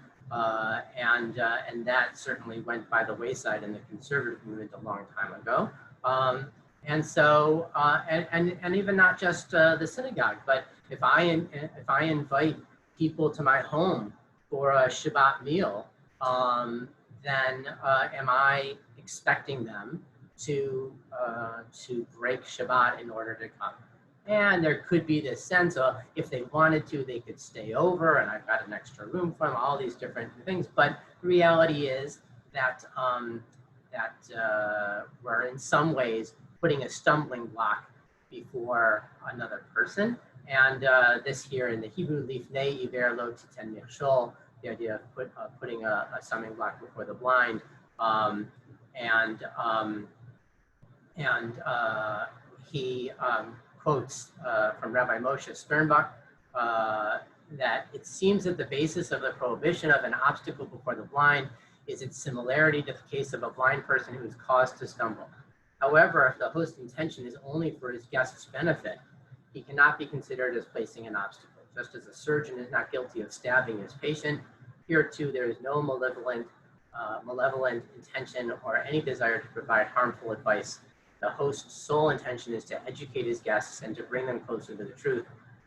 And that certainly went by the wayside in the conservative movement a long time ago. And so, and even not just the synagogue, but if I invite people to my home for a Shabbat meal, then am I expecting them to break Shabbat in order to come? And there could be this sense of, if they wanted to, they could stay over, and I've got an extra room for them, all these different things. But the reality is that we're in some ways putting a stumbling block before another person. And this here in the Hebrew, lifnei iver lo titen michshol, the idea of putting a stumbling block before the blind. He quotes from Rabbi Moshe Sternbach that it seems that the basis of the prohibition of an obstacle before the blind is its similarity to the case of a blind person who is caused to stumble. However, if the host's intention is only for his guest's benefit, he cannot be considered as placing an obstacle. Just as a surgeon is not guilty of stabbing his patient, here too there is no malevolent intention or any desire to provide harmful advice. The host's sole intention is to educate his guests and to bring them closer to the truth.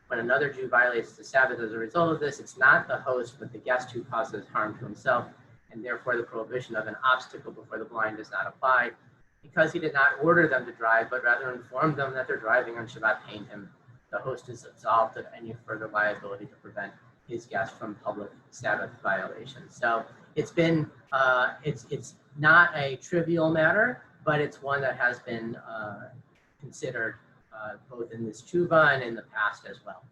When another Jew violates the Sabbath as a result of this, it's not the host but the guest who causes harm to himself, and therefore the prohibition of an obstacle before the blind does not apply. Because he did not order them to drive, but rather informed them that their driving on Shabbat pained him, the host is absolved of any further liability to prevent his guests from public Sabbath violations. So it's been, it's not a trivial matter, but it's one that has been considered both in this tshuva and in the past as well.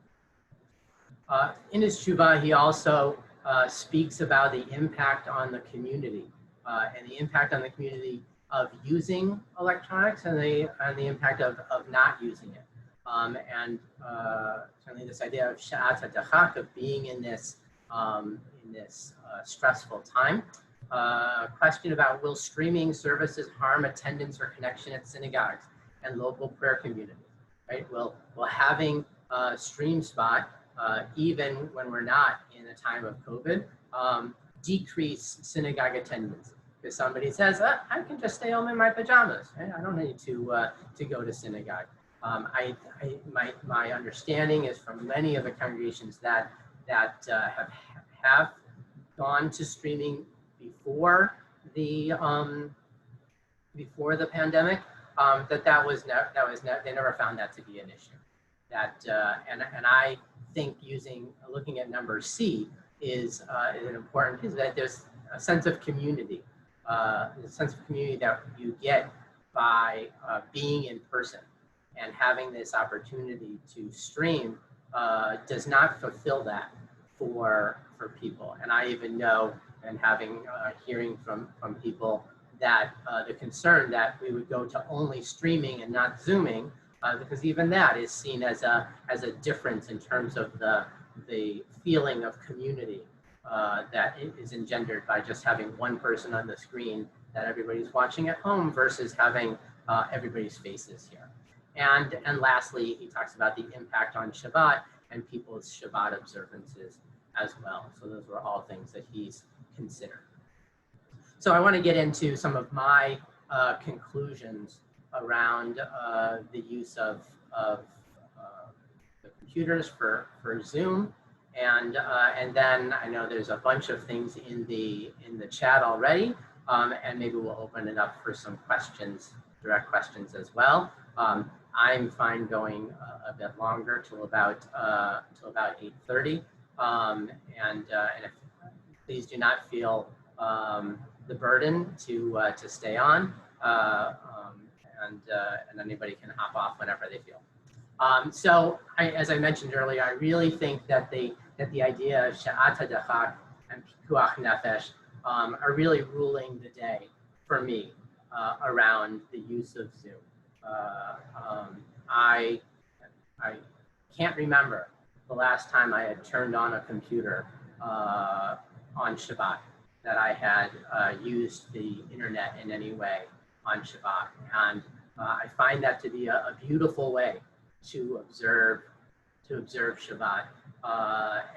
In his tshuva, he also speaks about the impact on the community and the impact on the community of using electronics and the impact of not using it. Certainly this idea of sha'at ha'dachak, of being in this stressful time. Question about, will streaming services harm attendance or connection at synagogues and local prayer communities? Right? Will having Stream Spot, even when we're not in a time of COVID, decrease synagogue attendance? Because somebody says, I can just stay home in my pajamas, right? I don't need to go to synagogue. My understanding is from many of the congregations that have gone to streaming before the pandemic, they never found that to be an issue. And I think looking at number C is an important piece, that there's a sense of community. The sense of community that you get by being in person and having this opportunity to stream does not fulfill that for people. And I even know, and hearing from people, that the concern that we would go to only streaming and not Zooming, because even that is seen as a difference in terms of the feeling of community that is engendered by just having one person on the screen that everybody's watching at home versus having everybody's faces here. And lastly, he talks about the impact on Shabbat and people's Shabbat observances as well. So those were all things that he's considered. So I want to get into some of my conclusions around the use of the computers for Zoom. And then I know there's a bunch of things in the chat already, and maybe we'll open it up for some questions, direct questions as well. I'm fine going a bit longer till about 8:30, and if, please do not feel the burden to stay on, and anybody can hop off whenever they feel. So as I mentioned earlier, I really think that the idea of Shabbat HaDachak and Pikuach Nefesh are really ruling the day for me around the use of Zoom. I can't remember the last time I had turned on a computer on Shabbat, that I had used the internet in any way on Shabbat. And I find that to be a beautiful way to observe Shabbat,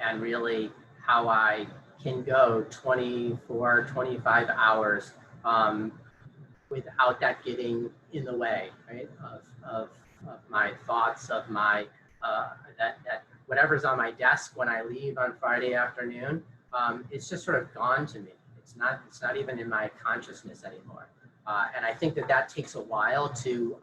and really how I can go 24, 25 hours without that getting in the way, right, of my thoughts, of my, that whatever's on my desk when I leave on Friday afternoon, it's just sort of gone to me. It's not even in my consciousness anymore. And I think that takes a while to,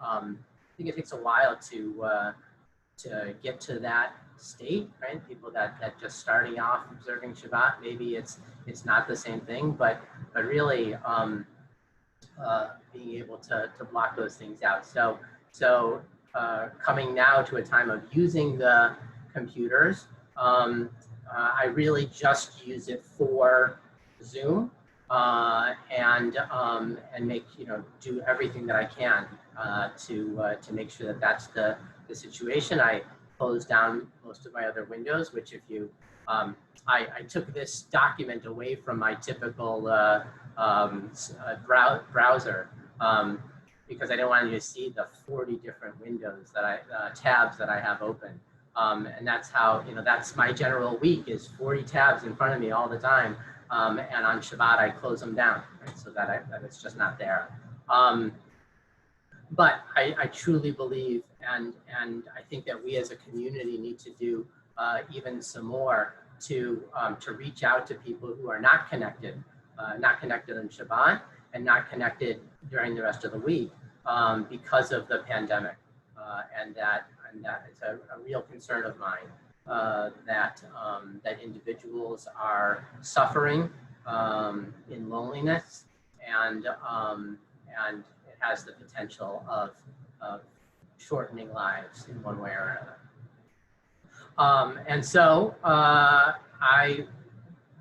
to get to that state, right? People that just starting off observing Shabbat, maybe it's not the same thing, but really being able to block those things out. So coming now to a time of using the computers, I really just use it for Zoom, and make, do everything that I can to make sure that that's the situation. I closed down most of my other windows, which if you, I took this document away from my typical browser because I didn't want you to see the 40 different windows that tabs that I have open. And that's how, that's my general week, is 40 tabs in front of me all the time. And on Shabbat, I close them down, right, so that it's just not there. But I truly believe, and I think that we as a community need to do even some more to reach out to people who are not connected on Shabbat and not connected during the rest of the week because of the pandemic, and that it's a real concern of mine, that individuals are suffering in loneliness, and it has the potential of shortening lives in one way or another. And so I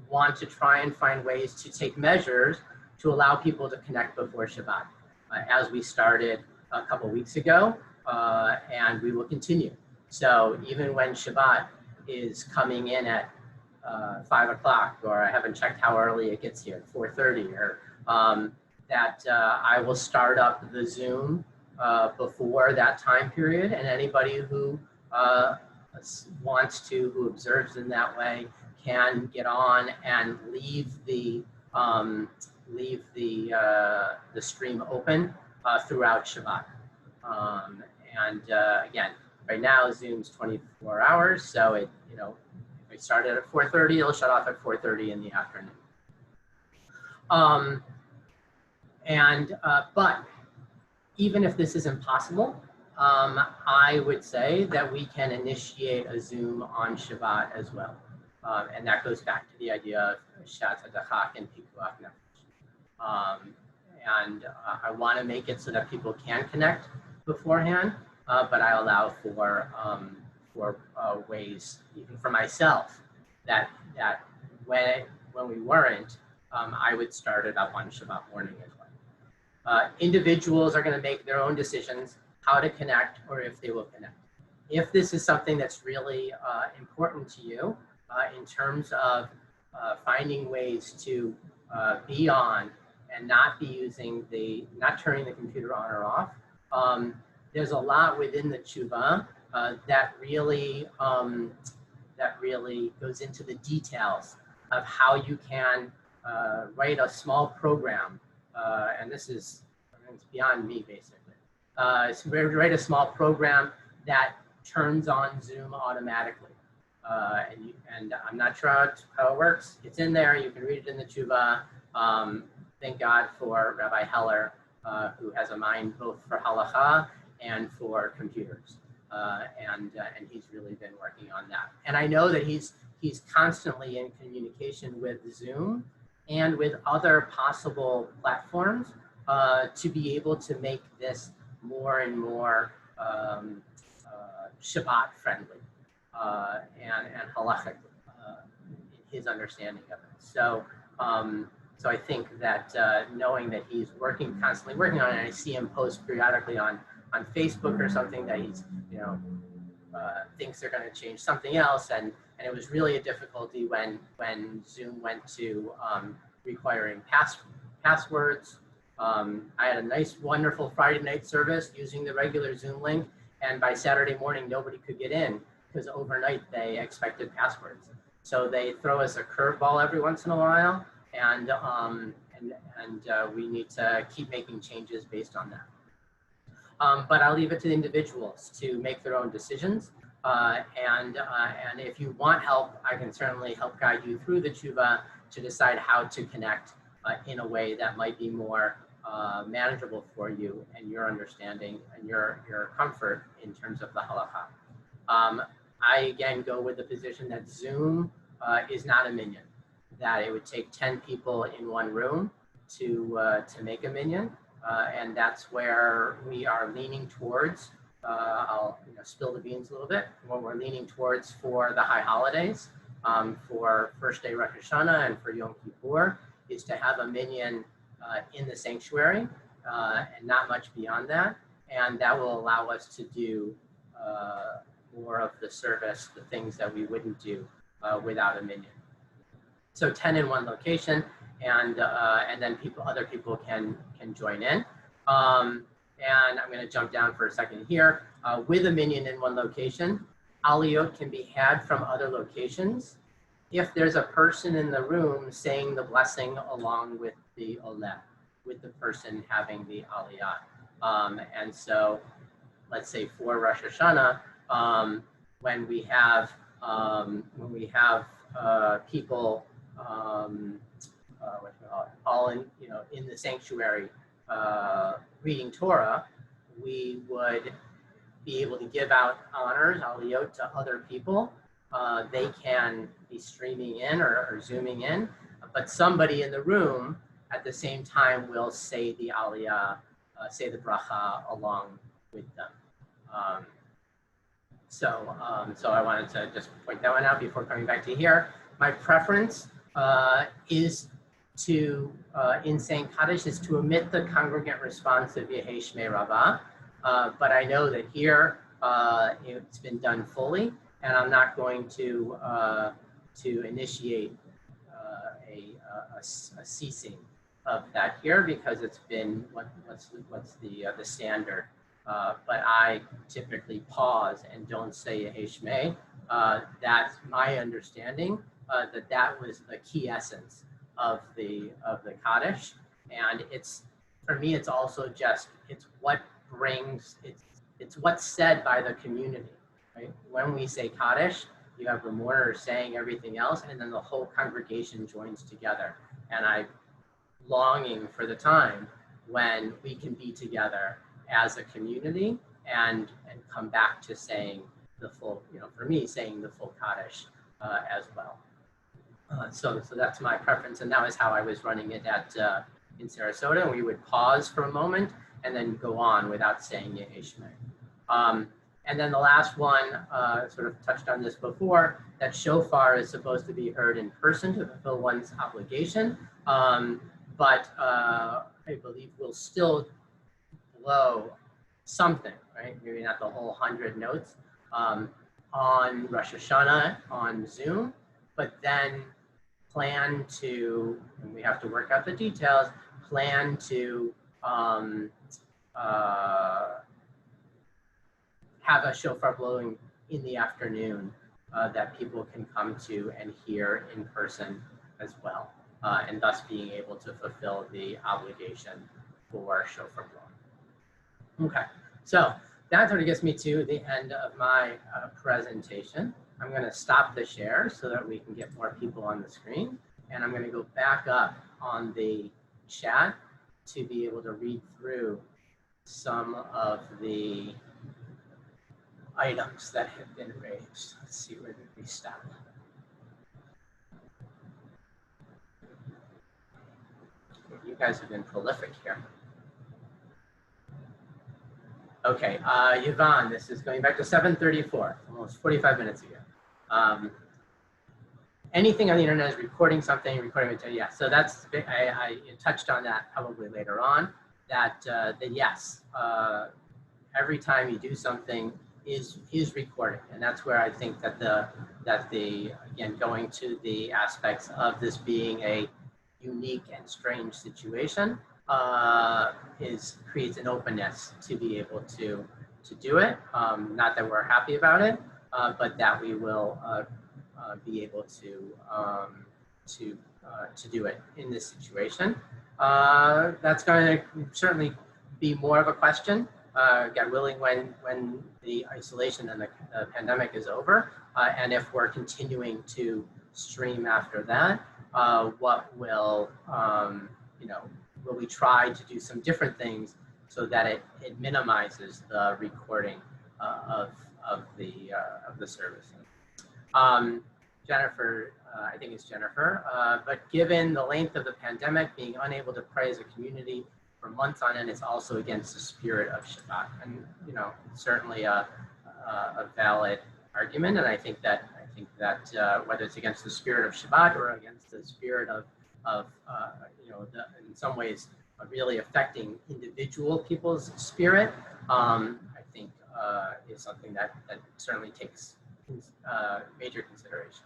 want to try and find ways to take measures to allow people to connect before Shabbat, as we started a couple weeks ago, and we will continue. So even when Shabbat is coming in at 5 o'clock, or I haven't checked how early it gets here, 4:30, or that I will start up the Zoom before that time period, and anybody who wants to, who observes in that way, can get on and leave the stream open throughout Shabbat. And again, right now Zoom's 24 hours, so it, if we started at 4:30, it'll shut off at 4:30 in the afternoon. But even if this isn't possible, I would say that we can initiate a Zoom on Shabbat as well. And that goes back to the idea of Shabbat HaDachak and Pikuach Nefesh. I want to make it so that people can connect beforehand, but I allow for ways, even for myself, that when we weren't, I would start it up on Shabbat morning as well. Individuals are going to make their own decisions how to connect, or if they will connect. If this is something that's really important to you in terms of finding ways to be on and not not turning the computer on or off, there's a lot within the tshuva that really goes into the details of how you can write a small program, and it's beyond me basically. Write a small program that turns on Zoom automatically, and I'm not sure how it works. It's in there. You can read it in the tshuva. Thank God for Rabbi Heller, who has a mind both for halacha and for computers, and he's really been working on that. And I know that he's constantly in communication with Zoom and with other possible platforms to be able to make this more and more Shabbat friendly and halachic in his understanding of it. So, so I think that knowing that he's constantly working on it, and I see him post periodically on Facebook or something that he's, thinks they're going to change something else, and it was really a difficulty when Zoom went to requiring passwords. I had a nice, wonderful Friday night service using the regular Zoom link, and by Saturday morning, nobody could get in because overnight they expected passwords. So they throw us a curveball every once in a while, and we need to keep making changes based on that. But I'll leave it to the individuals to make their own decisions. And if you want help, I can certainly help guide you through the tshuva to decide how to connect in a way that might be more manageable for you and your understanding and your comfort in terms of the halacha. I again go with the position that Zoom is not a minyan, that it would take 10 people in one room to make a minyan, and that's where we are leaning towards. I'll spill the beans a little bit. What we're leaning towards for the high holidays, for first day Rosh Hashanah and for Yom Kippur, is to have a minyan in the sanctuary and not much beyond that, and that will allow us to do more of the service, the things that we wouldn't do without a minyan. So 10 in one location, and then other people can join in. And I'm going to jump down for a second here. With a minyan in one location, aliyot can be had from other locations if there's a person in the room saying the blessing along with the oleh, with the person having the aliyah. And so, let's say for Rosh Hashanah, when we have people all in the sanctuary reading Torah, we would be able to give out honors, aliyot, to other people. They can be streaming in or zooming in, but somebody in the room at the same time will say the aliyah, say the bracha along with them. So I wanted to just point that one out before coming back to here. My preference is to, in saying Kaddish, is to omit the congregant response of Yehei Shmei Rabbah, but I know that here it's been done fully, and I'm not going to initiate a ceasing of that here because it's been what's the standard. But I typically pause and don't say Yehei Shmei. That's my understanding that was the key essence of the Kaddish, and for me it's also just it's what's said by the community, right? When we say Kaddish, you have the mourner saying everything else, and then the whole congregation joins together. And I'm longing for the time when we can be together as a community and come back to saying the full, for me, saying the full Kaddish as well. So that's my preference, and that was how I was running it in Sarasota. We would pause for a moment and then go on without saying Yehei Shmei. And then the last one, sort of touched on this before, that shofar is supposed to be heard in person to fulfill one's obligation, but I believe we'll still blow something, right? Maybe not the whole 100 notes on Rosh Hashanah on Zoom, but then plan to, and we have to work out the details, plan to have a shofar blowing in the afternoon that people can come to and hear in person as well, and thus being able to fulfill the obligation for shofar blowing. Okay, so that sort of gets me to the end of my presentation. I'm going to stop the share so that we can get more people on the screen, and I'm going to go back up on the chat to be able to read through some of the items that have been raised. Let's see, where did we stop? You guys have been prolific here. Okay, Yvonne, this is going back to 7:34, almost 45 minutes ago. Anything on the internet is recording something, recording material. Yeah, so that's, I touched on that probably later on, that yes, every time you do something is recording. And that's where I think that again, going to the aspects of this being a unique and strange situation, creates an openness to be able to do it. Not that we're happy about it, but that we will be able to do it in this situation. That's going to certainly be more of a question, God willing, when the isolation and the pandemic is over, and if we're continuing to stream after that, what will will we try to do some different things so that it minimizes the recording of the service. Jennifer, I think it's Jennifer, but given the length of the pandemic, being unable to pray as a community for months on end is also against the spirit of Shabbat. And certainly a valid argument. And I think that whether it's against the spirit of Shabbat or against the spirit of in some ways really affecting individual people's spirit, I think is something that certainly takes major consideration.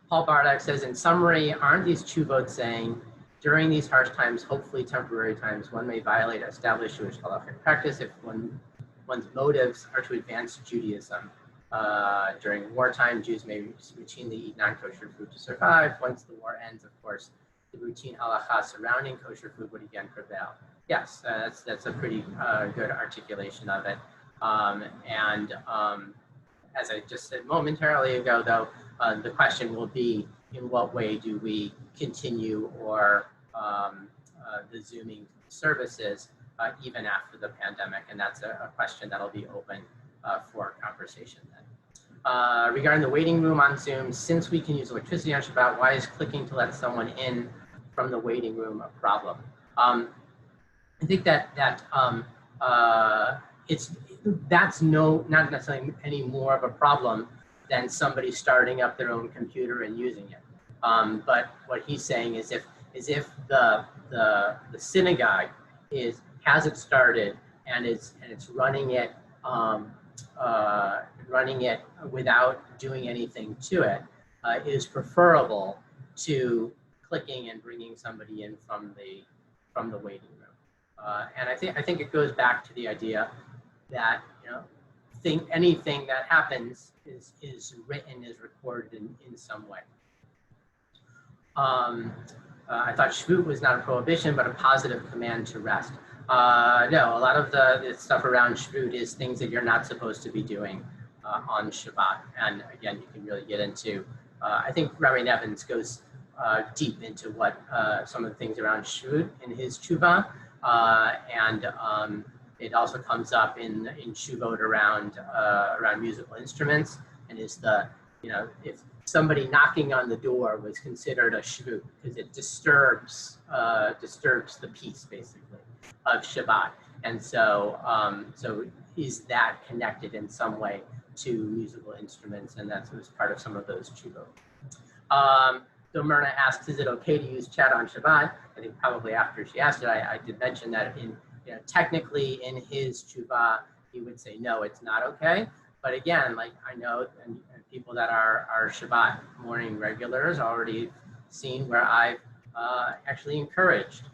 Paul Bardak says, in summary, aren't these tshuvot saying, during these harsh times, hopefully temporary times, one may violate established Jewish halachic practice if one's motives are to advance Judaism? During wartime, Jews may routinely eat non-kosher food to survive. Once the war ends, of course, the routine halacha surrounding kosher food would again prevail. Yes, that's a pretty good articulation of it. As I just said momentarily ago, though, the question will be, in what way do we continue or the Zooming services even after the pandemic? And that's a question that'll be open for conversation then. Regarding the waiting room on Zoom, since we can use electricity on Shabbat, why is clicking to let someone in from the waiting room a problem? I think that's not necessarily any more of a problem than somebody starting up their own computer and using it. But what he's saying is if the synagogue has it started and it's running it without doing anything to it, it is preferable to clicking and bringing somebody in from the waiting room. And I think it goes back to the idea that anything that happens is written, is recorded in some way. I thought Shvut was not a prohibition, but a positive command to rest. No, a lot of the stuff around Shvut is things that you're not supposed to be doing on Shabbat. And again, you can really get into, I think Rabbi Nevins goes deep into what some of the things around Shvut in his tshuva, and it also comes up in Shuvot around musical instruments, and is if somebody knocking on the door was considered a shvut because it disturbs the peace basically of Shabbat, and so is that connected in some way to musical instruments, and that was part of some of those Shuvot. So Myrna asks, is it okay to use chat on Shabbat? I think probably after she asked it, I did mention that technically in his tshuva, he would say, no, it's not okay. But again, like I know, and people that are Shabbat morning regulars already seen where I've actually encouraged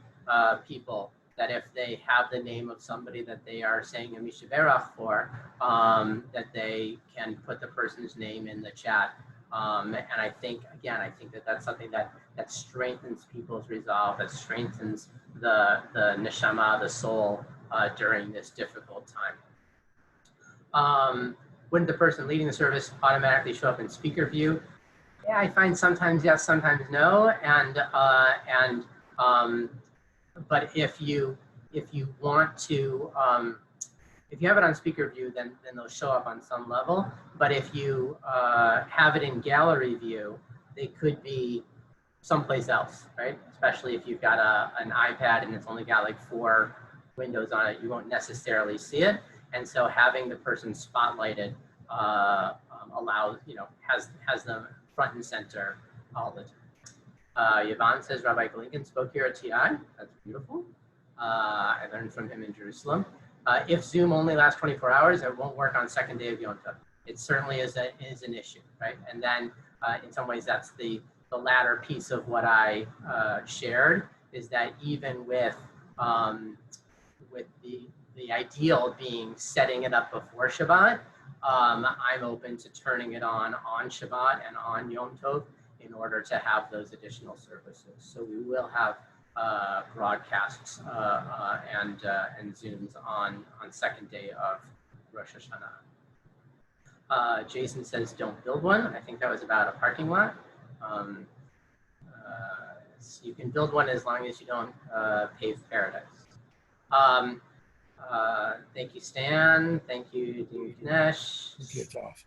people that if they have the name of somebody that they are saying a mishaberach for, that they can put the person's name in the chat. And I think that that's something that strengthens people's resolve, that strengthens the neshama, the soul, during this difficult time. Wouldn't the person leading the service automatically show up in speaker view? Yeah, I find sometimes yes, sometimes no. But if you want to, if you have it on speaker view, then they'll show up on some level. But if you have it in gallery view, they could be someplace else, right? Especially if you've got an iPad and it's only got like 4 windows on it, you won't necessarily see it. And so having the person spotlighted allows, has them front and center all the time. Yvonne says, Rabbi Lincoln spoke here at TI. That's beautiful. I learned from him in Jerusalem. If Zoom only lasts 24 hours, it won't work on second day of Yom Tov. It certainly is an issue, right? And then in some ways, that's the latter piece of what I shared, is that even with the ideal being setting it up before Shabbat, I'm open to turning it on Shabbat and on Yom Tov in order to have those additional services. So we will have broadcasts and Zooms on second day of Rosh Hashanah. Jason says, don't build one. I think that was about a parking lot. You can build one as long as you don't pave paradise. Thank you, Stan. Thank you, Dinesh. It's off.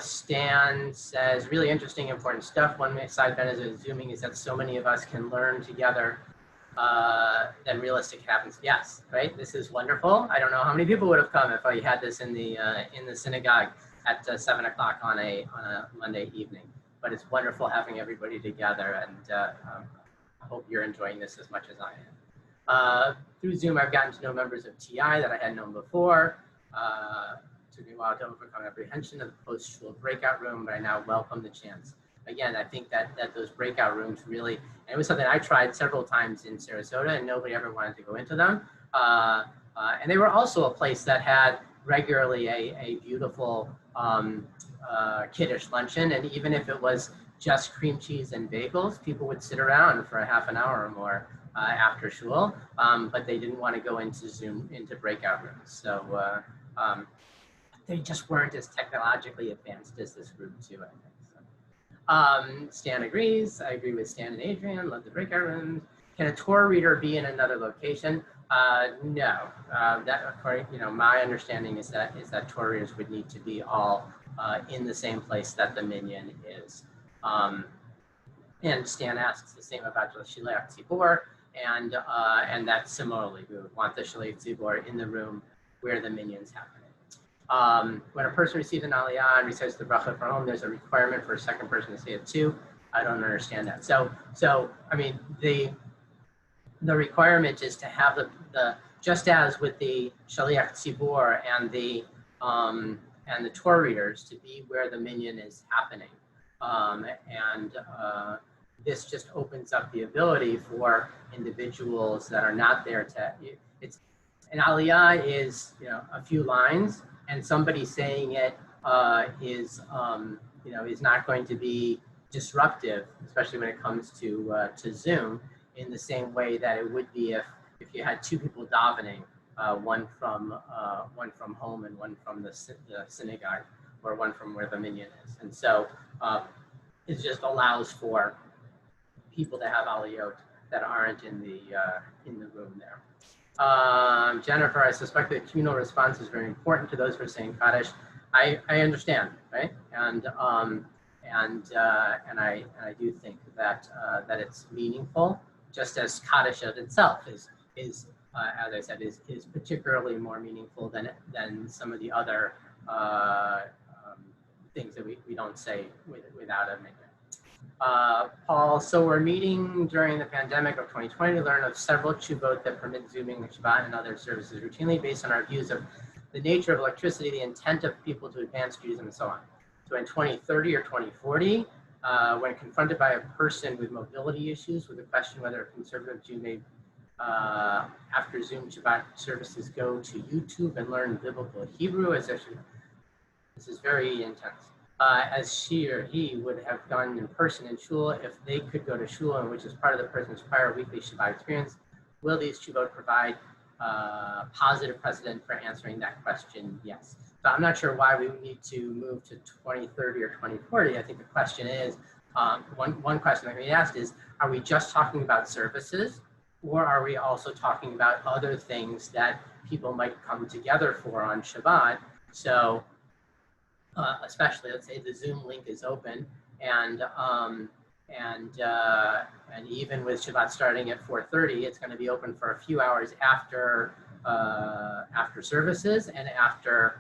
Stan says, really interesting, important stuff. One side benefit of Zooming is that so many of us can learn together than realistic happens. Yes, right? This is wonderful. I don't know how many people would have come if I had this in the synagogue at 7 o'clock on a Monday evening. But it's wonderful having everybody together, and I hope you're enjoying this as much as I am. Through Zoom, I've gotten to know members of TI that I had known before. It took me a while to overcome apprehension of the post-shul breakout room, but I now welcome the chance. Again, I think that those breakout rooms really, and it was something I tried several times in Sarasota, and nobody ever wanted to go into them. And they were also a place that had regularly a beautiful kiddush luncheon, and even if it was just cream cheese and bagels, people would sit around for a half an hour or more after shul, but they didn't want to go into Zoom, into breakout rooms. So they just weren't as technologically advanced as this group too, I think. So, Stan agrees. I agree with Stan and Adrian. Love the breakout rooms. Can a Torah reader be in another location? No. That, according, my understanding is that Torah readers would need to be all in the same place that the minyan is. And Stan asks the same about the Shliach Tzibor, and that similarly, we would want the Shliach Tzibor in the room where the minyan's happening. When a person receives an aliyah and recites the bracha from home, there's a requirement for a second person to say it too. I don't understand that. So I mean, the requirement is to have the just as with the Shaliach Tzibor and the Torah readers, to be where the minyan is happening. This just opens up the ability for individuals that are not there to, an aliyah is, a few lines, and somebody saying it is not going to be disruptive, especially when it comes to Zoom, in the same way that it would be if you had 2 people davening, one from home and one from the synagogue, or one from where the minyan is. And so it just allows for people to have aliyot that aren't in the room there. Jennifer, I suspect that communal response is very important to those who are saying Kaddish. I understand, right? And I do think that it's meaningful, just as Kaddish itself is as I said, is particularly more meaningful than some of the other things that we don't say without a minyan. Paul, so we're meeting during the pandemic of 2020 to learn of several tshuvot that permit Zooming, Shabbat, and other services routinely based on our views of the nature of electricity, the intent of people to advance Judaism, and so on. So in 2030 or 2040, when confronted by a person with mobility issues with the question whether a conservative Jew may, after Zoom Shabbat services, go to YouTube and learn biblical Hebrew, this is very intense. As she or he would have gone in person in shul if they could go to shul, and which is part of the person's prior weekly Shabbat experience. Will these tshuvot provide positive precedent for answering that question? Yes. So I'm not sure why we need to move to 2030 or 2040. I think the question is, one question that we asked is, are we just talking about services, or are we also talking about other things that people might come together for on Shabbat? So especially, let's say the Zoom link is open And even with Shabbat starting at 4:30, it's going to be open for a few hours after services and after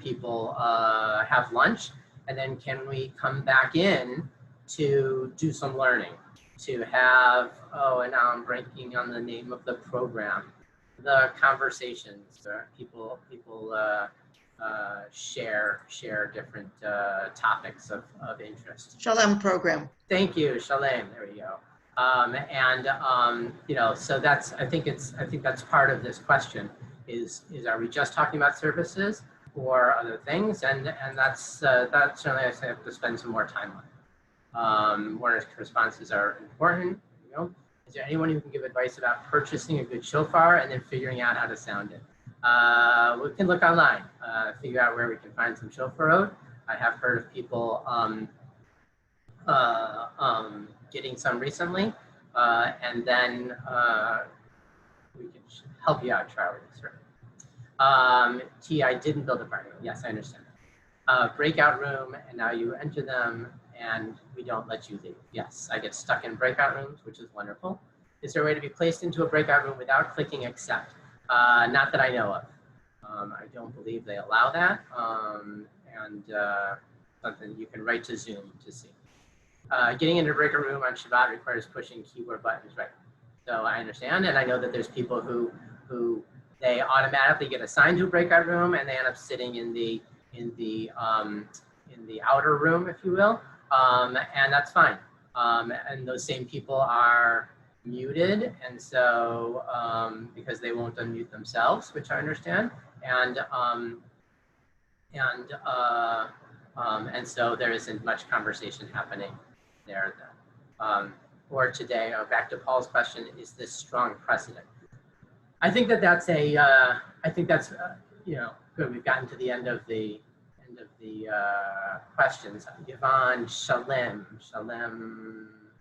people have lunch. And then can we come back in to do some learning, to have, and now I'm breaking on the name of the program, the conversations, people share different topics of interest. Shalom program. Thank you, Shalem. There we go. So that's, I think that's part of this question is are we just talking about services or other things? And that's certainly I have to spend some more time on. More responses are important. Is there anyone who can give advice about purchasing a good shofar and then figuring out how to sound it? We can look online, figure out where we can find some shofar. I have heard of people getting some recently, and then we can help you out, Charlie. T, I didn't build a party. Yes, I understand. Breakout room, and now you enter them, and we don't let you leave. Yes, I get stuck in breakout rooms, which is wonderful. Is there a way to be placed into a breakout room without clicking accept? Not that I know of. I don't believe they allow that, and something you can write to Zoom to see. Getting into a breakout room on Shabbat requires pushing keyboard buttons, right? So I understand, and I know that there's people who they automatically get assigned to a breakout room, and they end up sitting in the outer room, if you will, and that's fine. And those same people are muted, and so because they won't unmute themselves, which I understand, and so there isn't much conversation happening there then. Or today, back to Paul's question: is this strong precedent? I think that's good. We've gotten to the end of the questions. Yvonne, Shalem.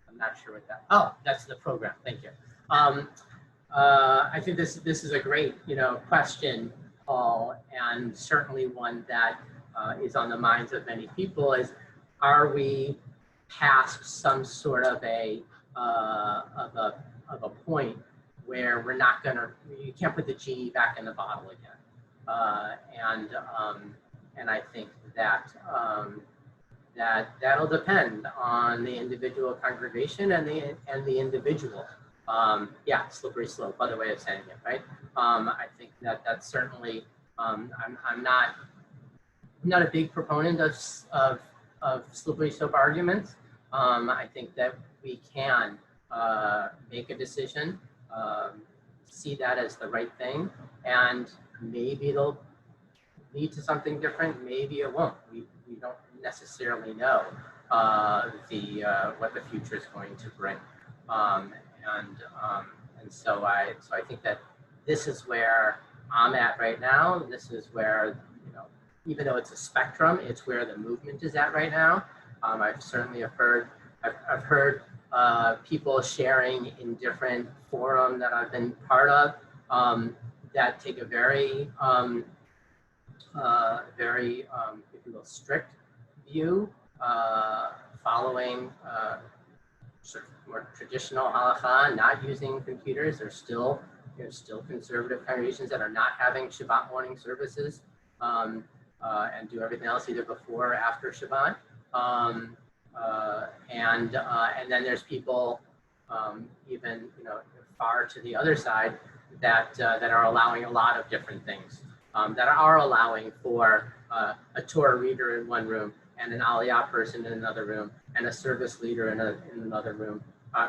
I'm not sure what that. Oh, that's the program. Thank you. I think this is a great question, Paul, and certainly one that is on the minds of many people. Is are we past some sort of a point where we're not gonna, you can't put the genie back in the bottle again, and I think that that'll depend on the individual congregation and the individual. Yeah, slippery slope, other way of saying it, right? I think that's certainly. I'm not a big proponent of slippery slope arguments. I think that we can make a decision, see that as the right thing, and maybe it'll lead to something different. Maybe it won't. We don't necessarily know what the future is going to bring, and so I think that this is where I'm at right now. This is where even though it's a spectrum, it's where the movement is at right now. I've certainly heard people sharing in different forums that I've been part of that take a very, if you will, strict view, following sort of more traditional halakha, not using computers. There's still conservative congregations that are not having Shabbat morning services and do everything else either before or after Shabbat. And then there's people even far to the other side that are allowing a lot of different things, that are allowing for a Torah reader in one room and an Aliyah person in another room and a service leader in another room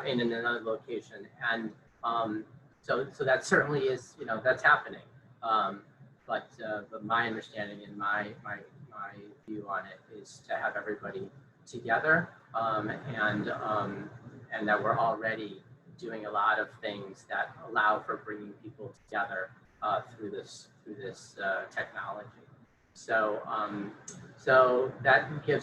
in another location, and so that certainly is that's happening. But my understanding and my view on it is to have everybody together, and that we're already doing a lot of things that allow for bringing people together through this technology. So that gives